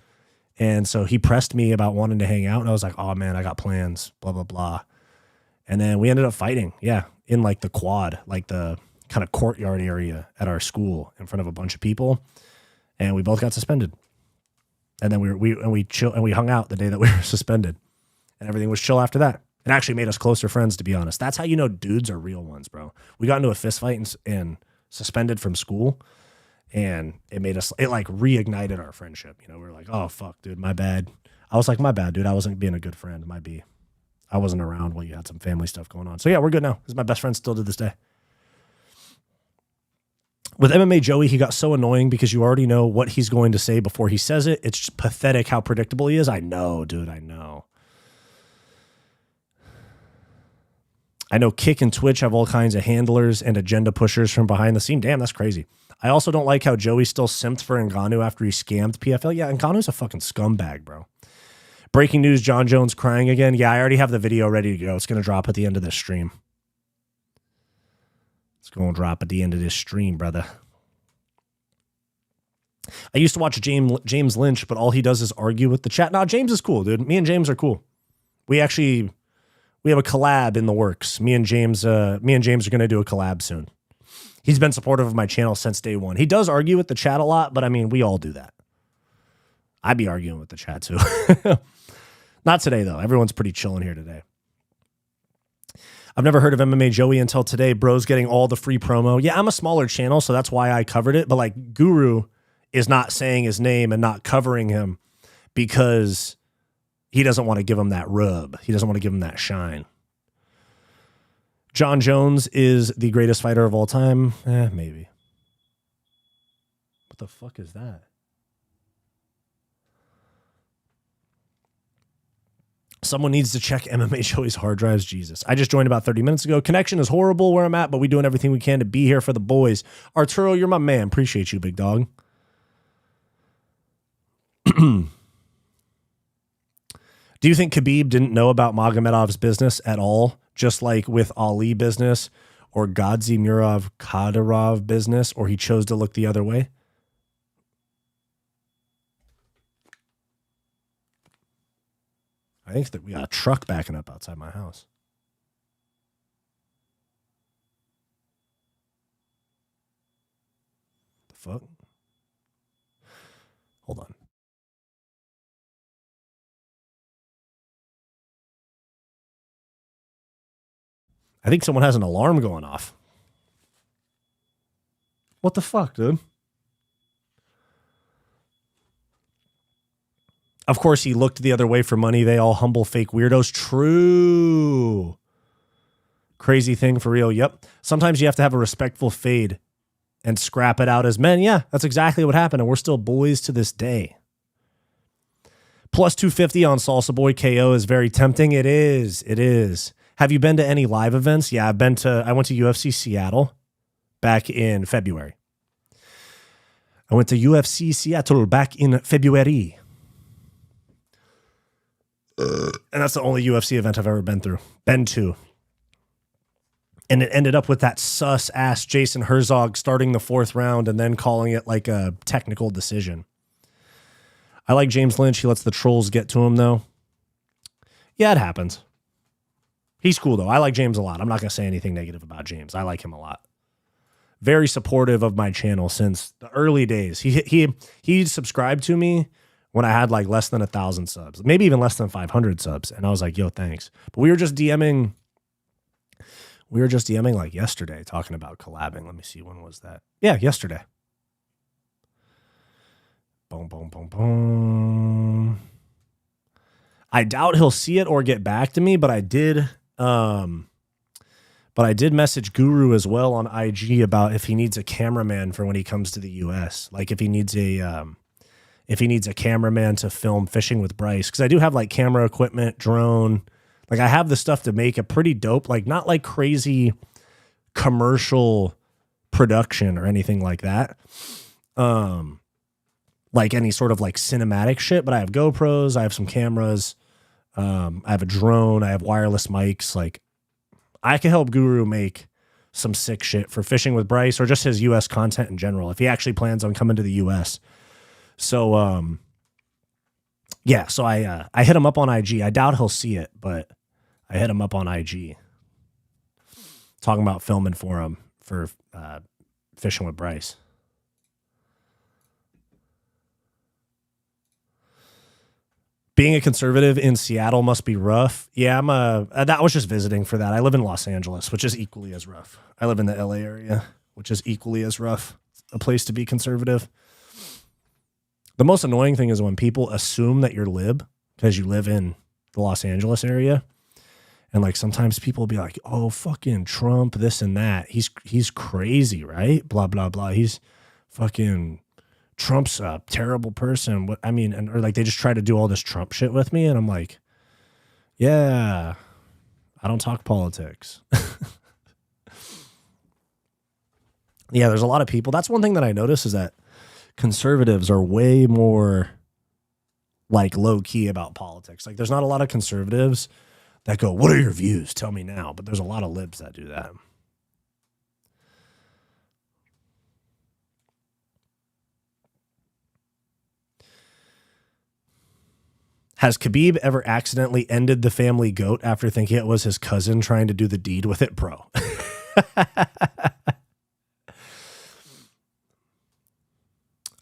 And so he pressed me about wanting to hang out, and I was like, oh man, I got plans, blah, blah, blah. And then we ended up fighting, in like the quad, like the kind of courtyard area at our school in front of a bunch of people. And we both got suspended. And then we hung out the day that we were suspended. And everything was chill after that. It actually made us closer friends, to be honest. That's how you know dudes are real ones, bro. We got into a fist fight and suspended from school. And it like reignited our friendship. We were like, oh, fuck, dude, my bad. I was like, my bad, dude. I wasn't being a good friend. I wasn't around while you had some family stuff going on. So, yeah, we're good now. This is my best friend still to this day. With MMA Joey, he got so annoying because you already know what he's going to say before he says it. It's just pathetic how predictable he is. I know, dude. I know. I know Kick and Twitch have all kinds of handlers and agenda pushers from behind the scene. Damn, that's crazy. I also don't like how Joey still simped for Ngannou after he scammed PFL. Yeah, Ngannou's a fucking scumbag, bro. Breaking news, Jon Jones crying again. Yeah, I already have the video ready to go. It's going to drop at the end of this stream. It's going to drop at the end of this stream, brother. I used to watch James Lynch, but all he does is argue with the chat. No, James is cool, dude. Me and James are cool. We have a collab in the works. Me and James are going to do a collab soon. He's been supportive of my channel since day one. He does argue with the chat a lot, but I mean, we all do that. I'd be arguing with the chat too. Not today, though. Everyone's pretty chilling here today. I've never heard of MMA Joey until today. Bro's getting all the free promo. Yeah, I'm a smaller channel, so that's why I covered it. But like Guru is not saying his name and not covering him because he doesn't want to give him that rub. He doesn't want to give him that shine. Jon Jones is the greatest fighter of all time. Maybe. What the fuck is that? Someone needs to check MMA Joey's hard drives. Jesus. I just joined about 30 minutes ago. Connection is horrible where I'm at, but we're doing everything we can to be here for the boys. Arturo, you're my man. Appreciate you, big dog. Do you think Khabib didn't know about Magomedov's business at all? Just like with Ali business or Gadzhimurov Kadyrov business, or he chose to look the other way? I think that we got a truck backing up outside my house. The fuck? Hold on. I think someone has an alarm going off. What the fuck, dude? Of course, he looked the other way for money. They all humble fake weirdos. True. Crazy thing for real. Yep. Sometimes you have to have a respectful fade and scrap it out as men. Yeah, that's exactly what happened. And we're still boys to this day. Plus 250 on Salsa Boy KO is very tempting. It is. It is. Have you been to any live events? Yeah, I went to UFC Seattle back in February. I went to UFC Seattle back in February. And that's the only UFC event I've ever been to. And it ended up with that sus-ass Jason Herzog starting the fourth round and then calling it like a technical decision. I like James Lynch. He lets the trolls get to him, though. Yeah, it happens. He's cool though. I like James a lot. I'm not going to say anything negative about James. I like him a lot. Very supportive of my channel since the early days. He subscribed to me when I had like less than 1,000 subs, maybe even less than 500 subs. And I was like, yo, thanks. But we were just DMing like yesterday talking about collabing. Let me see. When was that? Yeah, yesterday. Boom, boom, boom, boom. I doubt he'll see it or get back to me, but I did message Guru as well on IG about if he needs a cameraman for when he comes to the US. Like if he needs a cameraman to film fishing with Bryce. Cause I do have like camera equipment, drone. Like I have the stuff to make a pretty dope, like not like crazy commercial production or anything like that. Like any sort of like cinematic shit, but I have GoPros, I have some cameras, I have a drone, I have wireless mics. Like I can help Guru make some sick shit for fishing with Bryce or just his US content in general, if he actually plans on coming to the US. So, yeah, so I hit him up on IG. I doubt he'll see it, but I hit him up on IG talking about filming for him for fishing with Bryce. Being a conservative in Seattle must be rough. Yeah, that was just visiting for that. I live in Los Angeles, which is equally as rough. I live in the LA area, which is equally as rough a place to be conservative. The most annoying thing is when people assume that you're lib because you live in the Los Angeles area. And like sometimes people will be like, oh, fucking Trump, this and that. He's crazy, right? Blah, blah, blah. He's fucking... Trump's a terrible person. What I mean, or like they just try to do all this Trump shit with me, and I'm like, yeah, I don't talk politics. Yeah, there's a lot of people. That's one thing that I notice is that conservatives are way more like low key about politics. Like there's not a lot of conservatives that go, what are your views? Tell me now. But there's a lot of libs that do that. Has Khabib ever accidentally ended the family goat after thinking it was his cousin trying to do the deed with it, bro?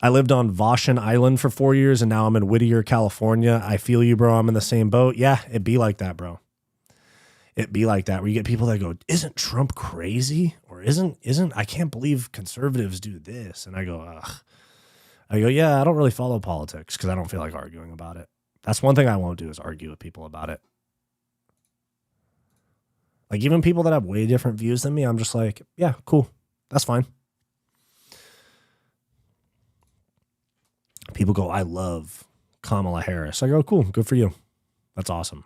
I lived on Vashon Island for 4 years, and now I'm in Whittier, California. I feel you, bro. I'm in the same boat. Yeah, it'd be like that, bro. It'd be like that, where you get people that go, isn't Trump crazy? Or isn't, I can't believe conservatives do this. And I go, ugh. I go, yeah, I don't really follow politics because I don't feel like arguing about it. That's one thing I won't do is argue with people about it. Like even people that have way different views than me, I'm just like, yeah, cool. That's fine. People go, I love Kamala Harris. I go, cool. Good for you. That's awesome.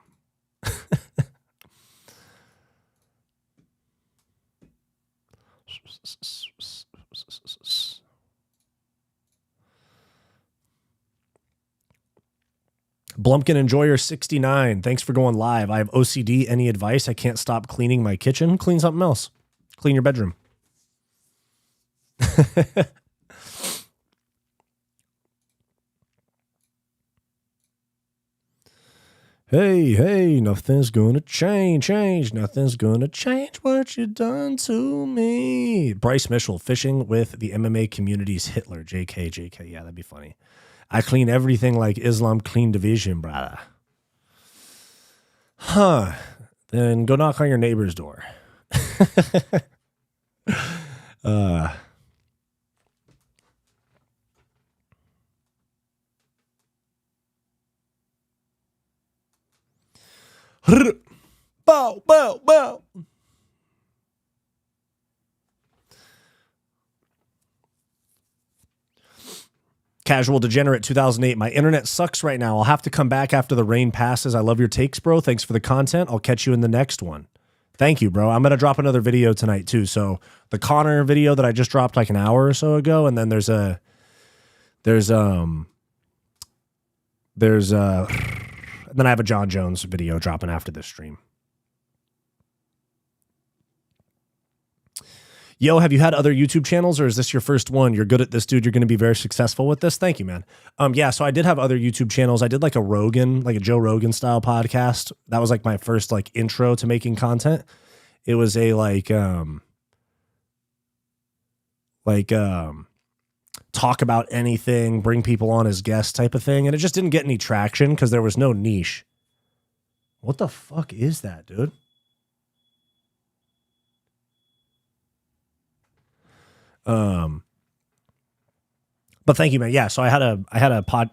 Blumpkin Enjoyer 69. Thanks for going live. I have OCD. Any advice? I can't stop cleaning my kitchen. Clean something else. Clean your bedroom. Hey, nothing's gonna change. Nothing's gonna change what you done to me. Bryce Mitchell, fishing with the MMA community's Hitler. JK. Yeah, that'd be funny. I clean everything like Islam clean division, brother. Huh. Then go knock on your neighbor's door. Bow. Casual Degenerate 2008. My internet sucks right now. I'll have to come back after the rain passes. I love your takes, bro. Thanks for the content. I'll catch you in the next one. Thank you, bro. I'm going to drop another video tonight too. So the Conor video that I just dropped like an hour or so ago. And then there's and then I have a Jon Jones video dropping after this stream. Yo, have you had other YouTube channels, or is this your first one? You're good at this, dude. You're going to be very successful with this. Thank you, man. Yeah, so I did have other YouTube channels. I did like a Joe Rogan style podcast. That was like my first like intro to making content. It was a talk about anything, bring people on as guests type of thing. And it just didn't get any traction because there was no niche. What the fuck is that, dude? But thank you, man. Yeah, so I had a pod.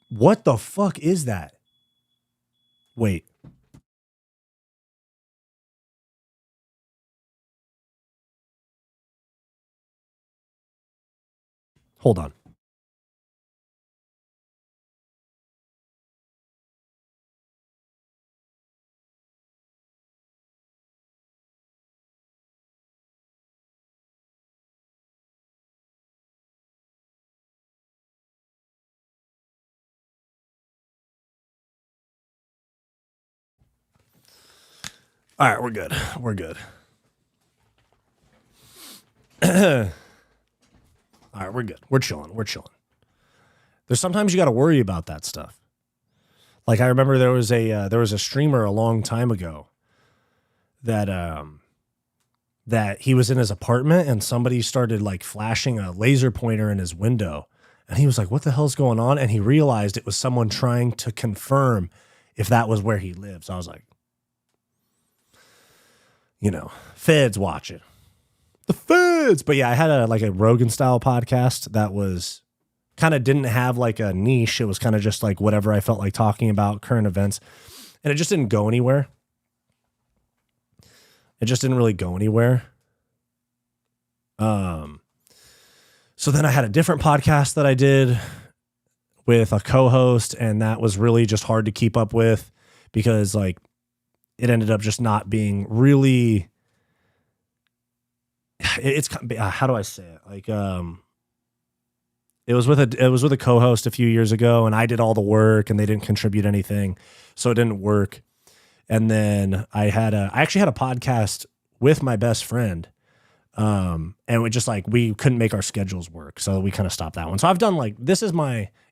What the fuck is that? Wait. Hold on. All right, we're good. We're good. All right, we're good. We're chilling. We're chilling. There's sometimes you got to worry about that stuff. Like I remember there was a streamer a long time ago that that he was in his apartment and somebody started like flashing a laser pointer in his window, and he was like, "What the hell's going on?" And he realized it was someone trying to confirm if that was where he lives. I was like, you know, feds watching. The feds. But yeah, I had a Rogan style podcast that was kind of didn't have like a niche. It was kind of just like whatever I felt like talking about, current events. And it just didn't go anywhere. It just didn't really go anywhere. So then I had a different podcast that I did with a co-host, and that was really just hard to keep up with because like it ended up just not being really, it's how do I say it? Like, it was with a co-host a few years ago, and I did all the work and they didn't contribute anything. So it didn't work. And then I actually had a podcast with my best friend. And we couldn't make our schedules work. So we kind of stopped that one. So I've done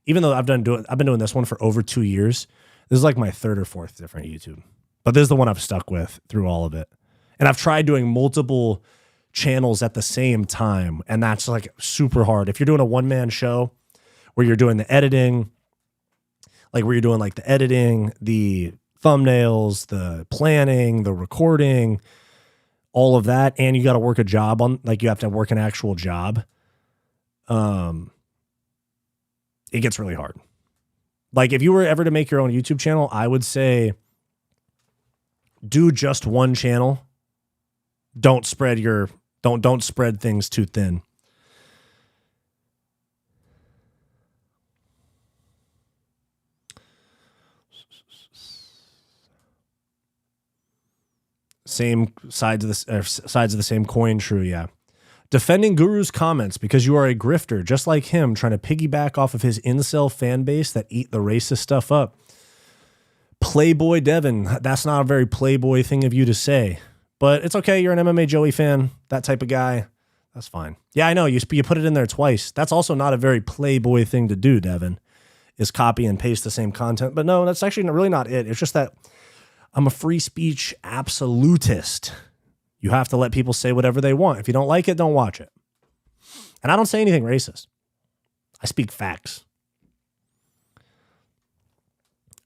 even though I've been doing this one for over 2 years, this is like my third or fourth different YouTube. But this is the one I've stuck with through all of it. And I've tried doing multiple channels at the same time. And that's like super hard. If you're doing a one-man show where you're doing the editing, the thumbnails, the planning, the recording, all of that, and you got to work a job on, like you have to work an actual job, it gets really hard. Like if you were ever to make your own YouTube channel, I would say do just one channel. Don't spread things too thin. Same sides of the same coin. True. Yeah. Defending Guru's comments because you are a grifter, just like him, trying to piggyback off of his incel fan base that eat the racist stuff up. Playboy Devin, that's not a very Playboy thing of you to say, but it's okay. You're an MMA Joey fan, that type of guy. That's fine. Yeah, I know. You put it in there twice. That's also not a very Playboy thing to do, Devin, is copy and paste the same content. But no, that's actually really not it. It's just that I'm a free speech absolutist. You have to let people say whatever they want. If you don't like it, don't watch it. And I don't say anything racist. I speak facts.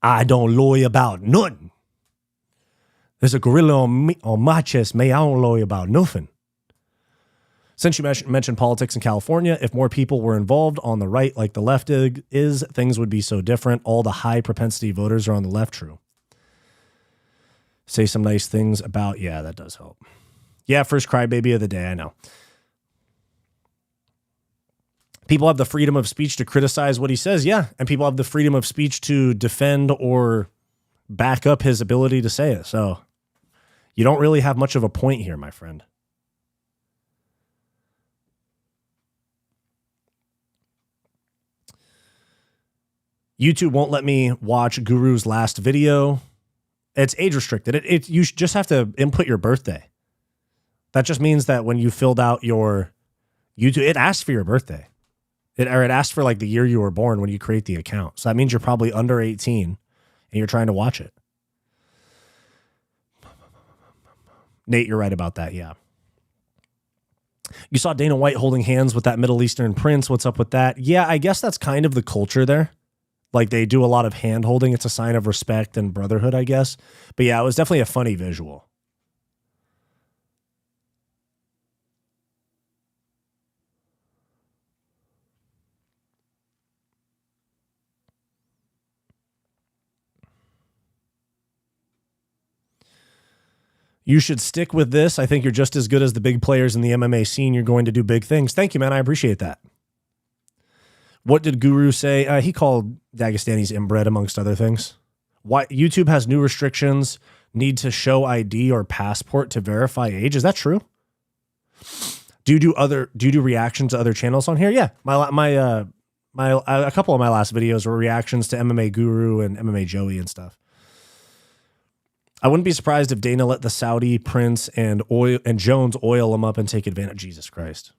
I don't lie about nothing. There's a gorilla on my chest, I don't lie about nothing. Since you mentioned politics in California, if more people were involved on the right like the left is, things would be so different. All the high propensity voters are on the left, true. Say some nice things about, yeah, that does help. Yeah, first crybaby of the day, I know. People have the freedom of speech to criticize what he says, yeah, and people have the freedom of speech to defend or back up his ability to say it. So you don't really have much of a point here, my friend. YouTube won't let me watch Guru's last video. It's age restricted. You just have to input your birthday. That just means that when you filled out your YouTube, it asked for your birthday. It asked for like the year you were born when you create the account. So that means you're probably under 18 and you're trying to watch it. Nate, you're right about that. Yeah. You saw Dana White holding hands with that Middle Eastern prince. What's up with that? Yeah, I guess that's kind of the culture there. Like they do a lot of hand holding. It's a sign of respect and brotherhood, I guess. But yeah, it was definitely a funny visual. You should stick with this. I think you're just as good as the big players in the MMA scene. You're going to do big things. Thank you, man. I appreciate that. What did Guru say? He called Dagestanis inbred, amongst other things. Why YouTube has new restrictions, need to show ID or passport to verify age. Is that true? Do you do reactions to other channels on here? Yeah. A couple of my last videos were reactions to MMA Guru and MMA Joey and stuff. I wouldn't be surprised if Dana let the Saudi prince and Jones oil him up and take advantage. Jesus Christ.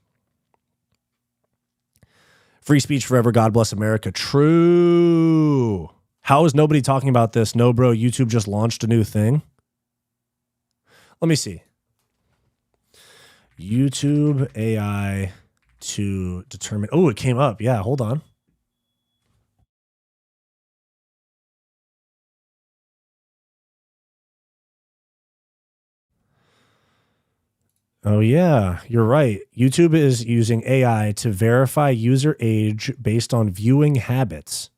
Free speech forever. God bless America. True. How is nobody talking about this? No, bro. YouTube just launched a new thing. Let me see. YouTube AI to determine. Oh, it came up. Yeah, hold on. Oh, yeah, you're right. YouTube is using AI to verify user age based on viewing habits.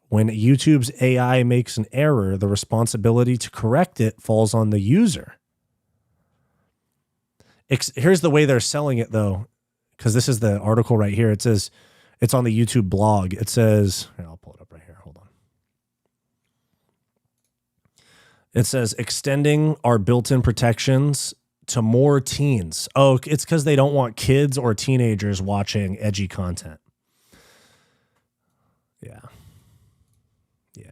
When YouTube's AI makes an error, the responsibility to correct it falls on the user. Here's the way they're selling it, though, because this is the article right here. It says it's on the YouTube blog. It says, here, I'll pull it up right here. Hold on. It says extending our built-in protections to more teens. Oh, it's because they don't want kids or teenagers watching edgy content. Yeah. Yeah.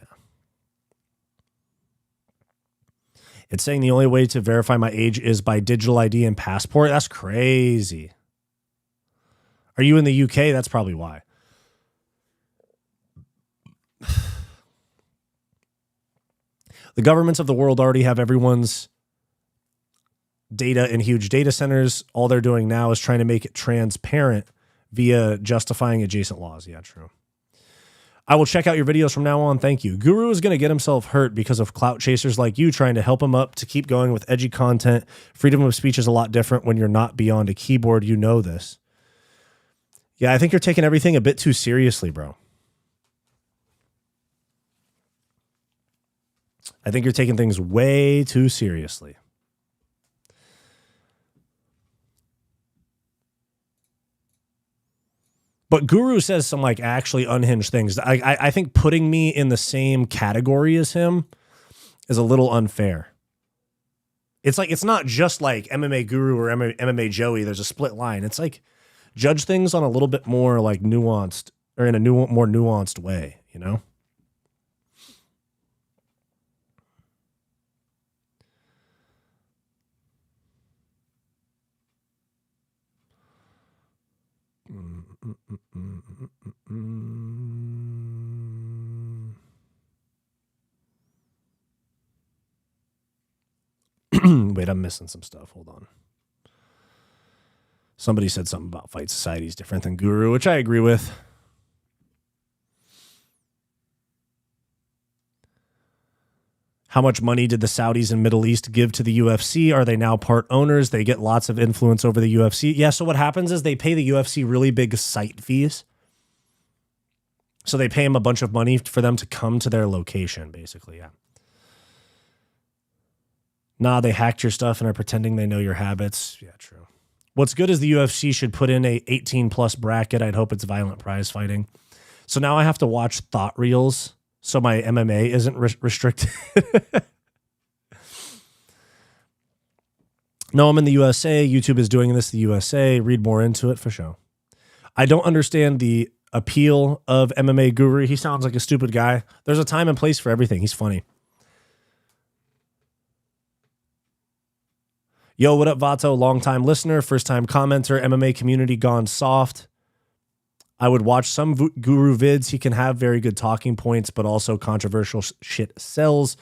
It's saying the only way to verify my age is by digital ID and passport. That's crazy. Are you in the UK? That's probably why. The governments of the world already have everyone's data in huge data centers. All they're doing now is trying to make it transparent via justifying adjacent laws. Yeah, true. I will check out your videos from now on. Thank you. Guru is going to get himself hurt because of clout chasers like you trying to help him up to keep going with edgy content. Freedom of speech is a lot different when you're not beyond a keyboard. You know this. Yeah, I think you're taking everything a bit too seriously, bro. I think you're taking things way too seriously. But Guru says some like actually unhinged things. I think putting me in the same category as him is a little unfair. It's like, it's not just like MMA Guru or MMA Joey. There's a split line. It's like judge things on a little bit more like nuanced or in a more nuanced way, you know? Wait, I'm missing some stuff. Hold on. Somebody said something about Fight Society is different than Guru, which I agree with. How much money did the Saudis and Middle East give to the UFC? Are they now part owners? They get lots of influence over the UFC. Yeah, so what happens is they pay the UFC really big site fees. So they pay them a bunch of money for them to come to their location, basically, yeah. Nah, they hacked your stuff and are pretending they know your habits. Yeah, true. What's good is the UFC should put in a 18-plus bracket. I'd hope it's violent prize fighting. So now I have to watch thought reels so my MMA isn't restricted. No, I'm in the USA. YouTube is doing this in the USA. Read more into it for sure. I don't understand the appeal of MMA Guru. He sounds like a stupid guy. There's a time and place for everything. He's funny. Yo, what up, Vato? Long-time listener, first-time commenter, MMA community gone soft. I would watch some Guru vids. He can have very good talking points, but also controversial shit sells.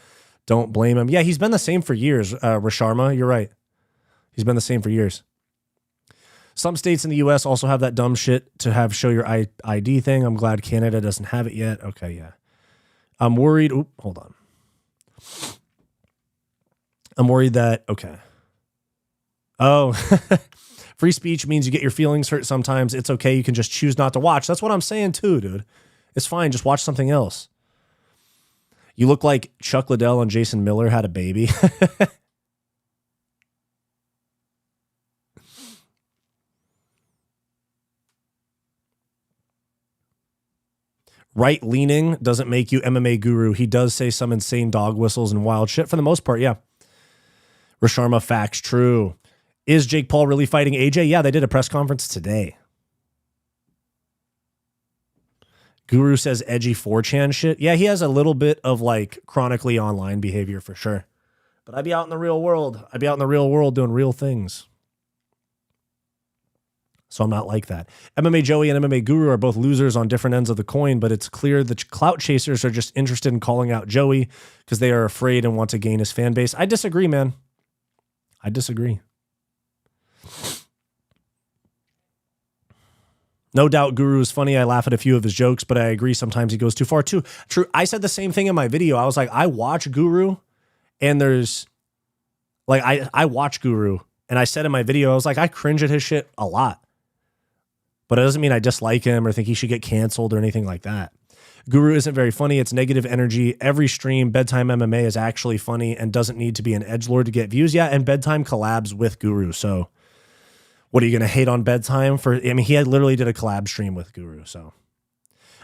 Don't blame him. Yeah, he's been the same for years, Rasharma. You're right. He's been the same for years. Some states in the U.S. also have that dumb shit to have show your ID thing. I'm glad Canada doesn't have it yet. Okay, yeah. I'm worried. Oop, hold on. I'm worried that, okay. Oh, free speech means you get your feelings hurt sometimes. It's okay. You can just choose not to watch. That's what I'm saying too, dude. It's fine. Just watch something else. You look like Chuck Liddell and Jason Miller had a baby. Right-leaning doesn't make you MMA guru. He does say some insane dog whistles and wild shit. For the most part, yeah. Rasharma, facts, true. Is Jake Paul really fighting AJ? Yeah, they did a press conference today. Guru says edgy 4chan shit. Yeah, he has a little bit of like chronically online behavior for sure. But I'd be out in the real world. I'd be out in the real world doing real things. So I'm not like that. MMA Joey and MMA Guru are both losers on different ends of the coin, but it's clear the clout chasers are just interested in calling out Joey because they are afraid and want to gain his fan base. I disagree, man. I disagree. No doubt Guru is funny. I laugh at a few of his jokes, but I agree sometimes he goes too far too. True. I said the same thing in my video. I was like, I watch Guru and there's like, I watch Guru and I said in my video, I was like, I cringe at his shit a lot, but it doesn't mean I dislike him or think he should get canceled or anything like that. Guru isn't very funny. It's negative energy. Every stream, Bedtime MMA is actually funny and doesn't need to be an edgelord to get views. Yeah. And Bedtime collabs with Guru. So what are you going to hate on Bedtime for? I mean, he had literally did a collab stream with Guru. So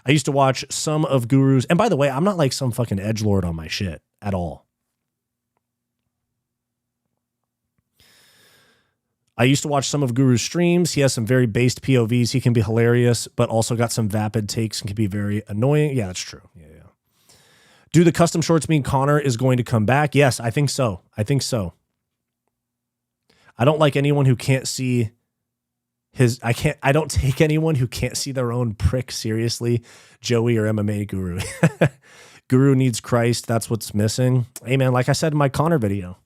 I used to watch some of Guru's. And by the way, I'm not like some fucking edgelord on my shit at all. I used to watch some of Guru's streams. He has some very based POVs. He can be hilarious, but also got some vapid takes and can be very annoying. Yeah, that's true. Yeah. Do the custom shorts mean Conor is going to come back? Yes, I think so. I think so. I don't like anyone who can't see I don't take anyone who can't see their own prick seriously. Joey or MMA Guru. Guru needs Christ. That's what's missing. Hey man, like I said in my Conor video,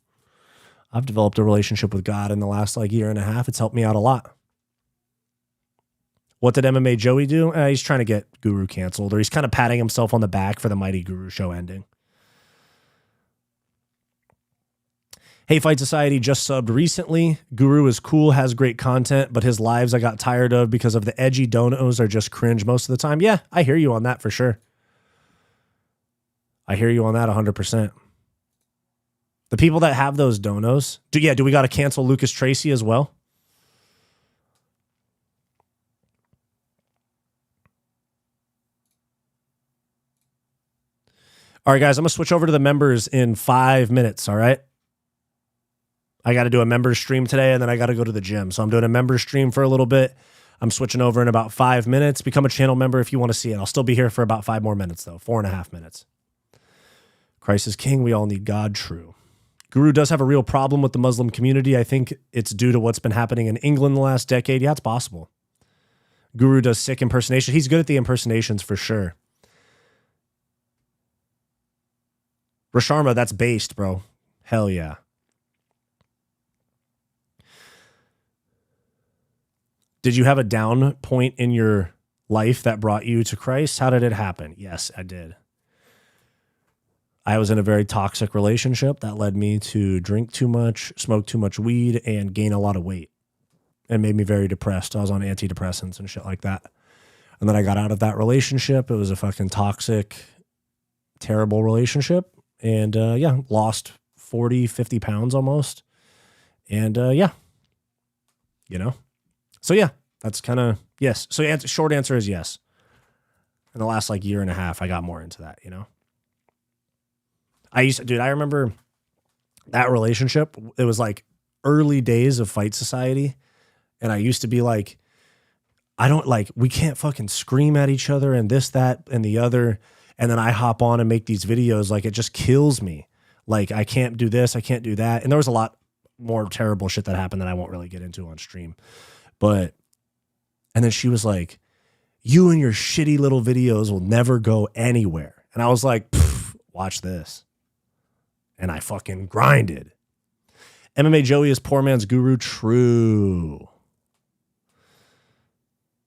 I've developed a relationship with God in the last like year and a half. It's helped me out a lot. What did MMA Joey do? He's trying to get Guru canceled, or he's kind of patting himself on the back for the Mighty Guru show ending. Hey, Fight Society just subbed recently. Guru is cool, has great content, but his lives I got tired of because of the edgy donos are just cringe most of the time. Yeah, I hear you on that for sure. I hear you on that 100%. The people that have those donos, do we got to cancel Lucas Tracy as well? All right, guys, I'm going to switch over to the members in 5 minutes, all right? I got to do a member stream today, and then I got to go to the gym. So I'm doing a member stream for a little bit. I'm switching over in about 5 minutes. Become a channel member if you want to see it. I'll still be here for about 5 more minutes, though. 4.5 minutes. Christ is king. We all need God. True. Guru does have a real problem with the Muslim community. I think it's due to what's been happening in England the last decade. Yeah, it's possible. Guru does sick impersonation. He's good at the impersonations for sure. Rasharma, that's based, bro. Hell yeah. Did you have a down point in your life that brought you to Christ? How did it happen? Yes, I did. I was in a very toxic relationship that led me to drink too much, smoke too much weed, and gain a lot of weight. It made me very depressed. I was on antidepressants and shit like that. And then I got out of that relationship. It was a fucking toxic, terrible relationship. And lost 40, 50 pounds almost. And So yeah, that's kind of, yes. So short answer is yes. In the last like year and a half, I got more into that, I remember that relationship. It was like early days of Fight Society. And I used to be like, we can't fucking scream at each other and this, that, and the other. And then I hop on and make these videos. Like, it just kills me. Like, I can't do this. I can't do that. And there was a lot more terrible shit that happened that I won't really get into on stream. But, and then she was like, you and your shitty little videos will never go anywhere. And I was like, watch this. And I fucking grinded. MMA Joey is poor man's guru. True.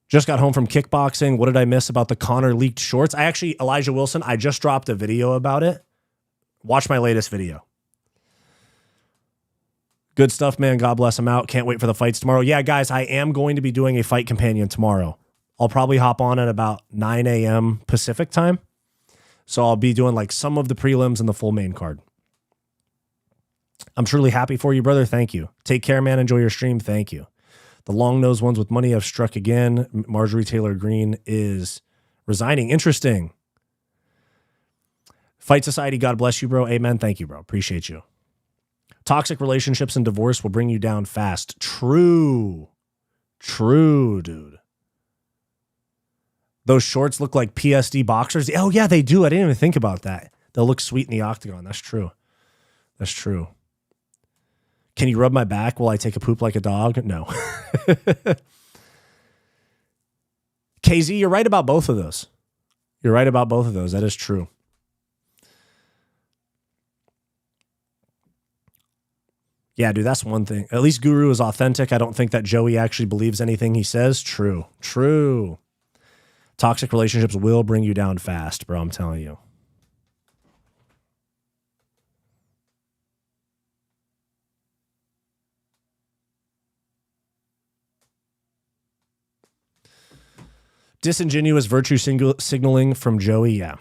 Just got home from kickboxing. What did I miss about the Conor leaked shorts? Elijah Wilson, I just dropped a video about it. Watch my latest video. Good stuff, man. God bless him out. Can't wait for the fights tomorrow. Yeah, guys, I am going to be doing a fight companion tomorrow. I'll probably hop on at about 9 a.m. Pacific time. So I'll be doing like some of the prelims and the full main card. I'm truly happy for you, brother. Thank you. Take care, man. Enjoy your stream. Thank you. The long-nosed ones with money have struck again. Marjorie Taylor Greene is resigning. Interesting. Fight Society, God bless you, bro. Amen. Thank you, bro. Appreciate you. Toxic relationships and divorce will bring you down fast. True. True, dude. Those shorts look like PSD boxers. Oh, yeah, they do. I didn't even think about that. They'll look sweet in the octagon. That's true. That's true. Can you rub my back while I take a poop like a dog? No. KZ, you're right about both of those. You're right about both of those. That is true. Yeah, dude, that's one thing. At least Guru is authentic. I don't think that Joey actually believes anything he says. True. True. Toxic relationships will bring you down fast, bro. I'm telling you. Disingenuous virtue signaling from Joey. Yeah.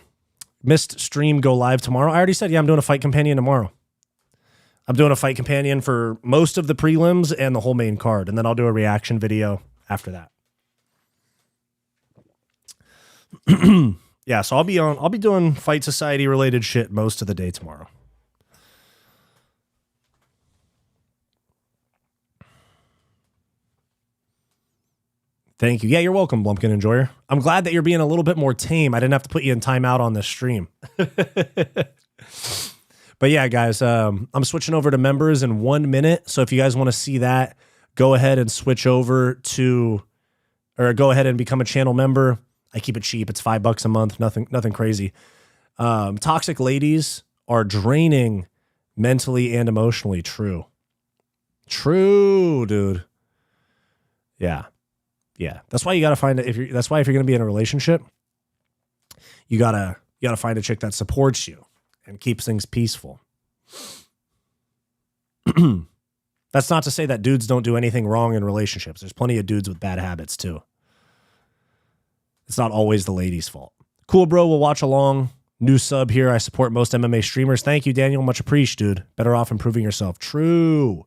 Missed stream go live tomorrow. I already said, yeah, I'm doing a fight companion tomorrow. I'm doing a fight companion for most of the prelims and the whole main card. And then I'll do a reaction video after that. Yeah, so I'll be doing Fight Society related shit most of the day tomorrow. Thank you. Yeah, you're welcome, Blumpkin Enjoyer. I'm glad that you're being a little bit more tame. I didn't have to put you in timeout on this stream. But yeah, guys, I'm switching over to members in 1 minute. So if you guys want to see that, go ahead and switch over to, or go ahead and become a channel member. I keep it cheap. It's $5 a month. Nothing crazy. Toxic ladies are draining mentally and emotionally. True. True, dude. Yeah. Yeah. That's why you got to find it. That's why if you're going to be in a relationship, you gotta find a chick that supports you and keeps things peaceful. That's not to say that dudes don't do anything wrong in relationships. There's plenty of dudes with bad habits too. It's not always the lady's fault. Cool, bro. We'll watch along. New sub here. I support most MMA streamers. Thank you, Daniel. Much appreciated, dude. Better off improving yourself. True.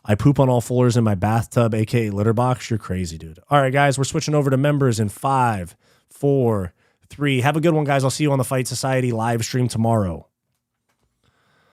I poop on all floors in my bathtub, aka litter box. You're crazy, dude. All right, guys. We're switching over to members in 5, 4, 3. Have a good one, guys. I'll see you on the Fight Society live stream tomorrow.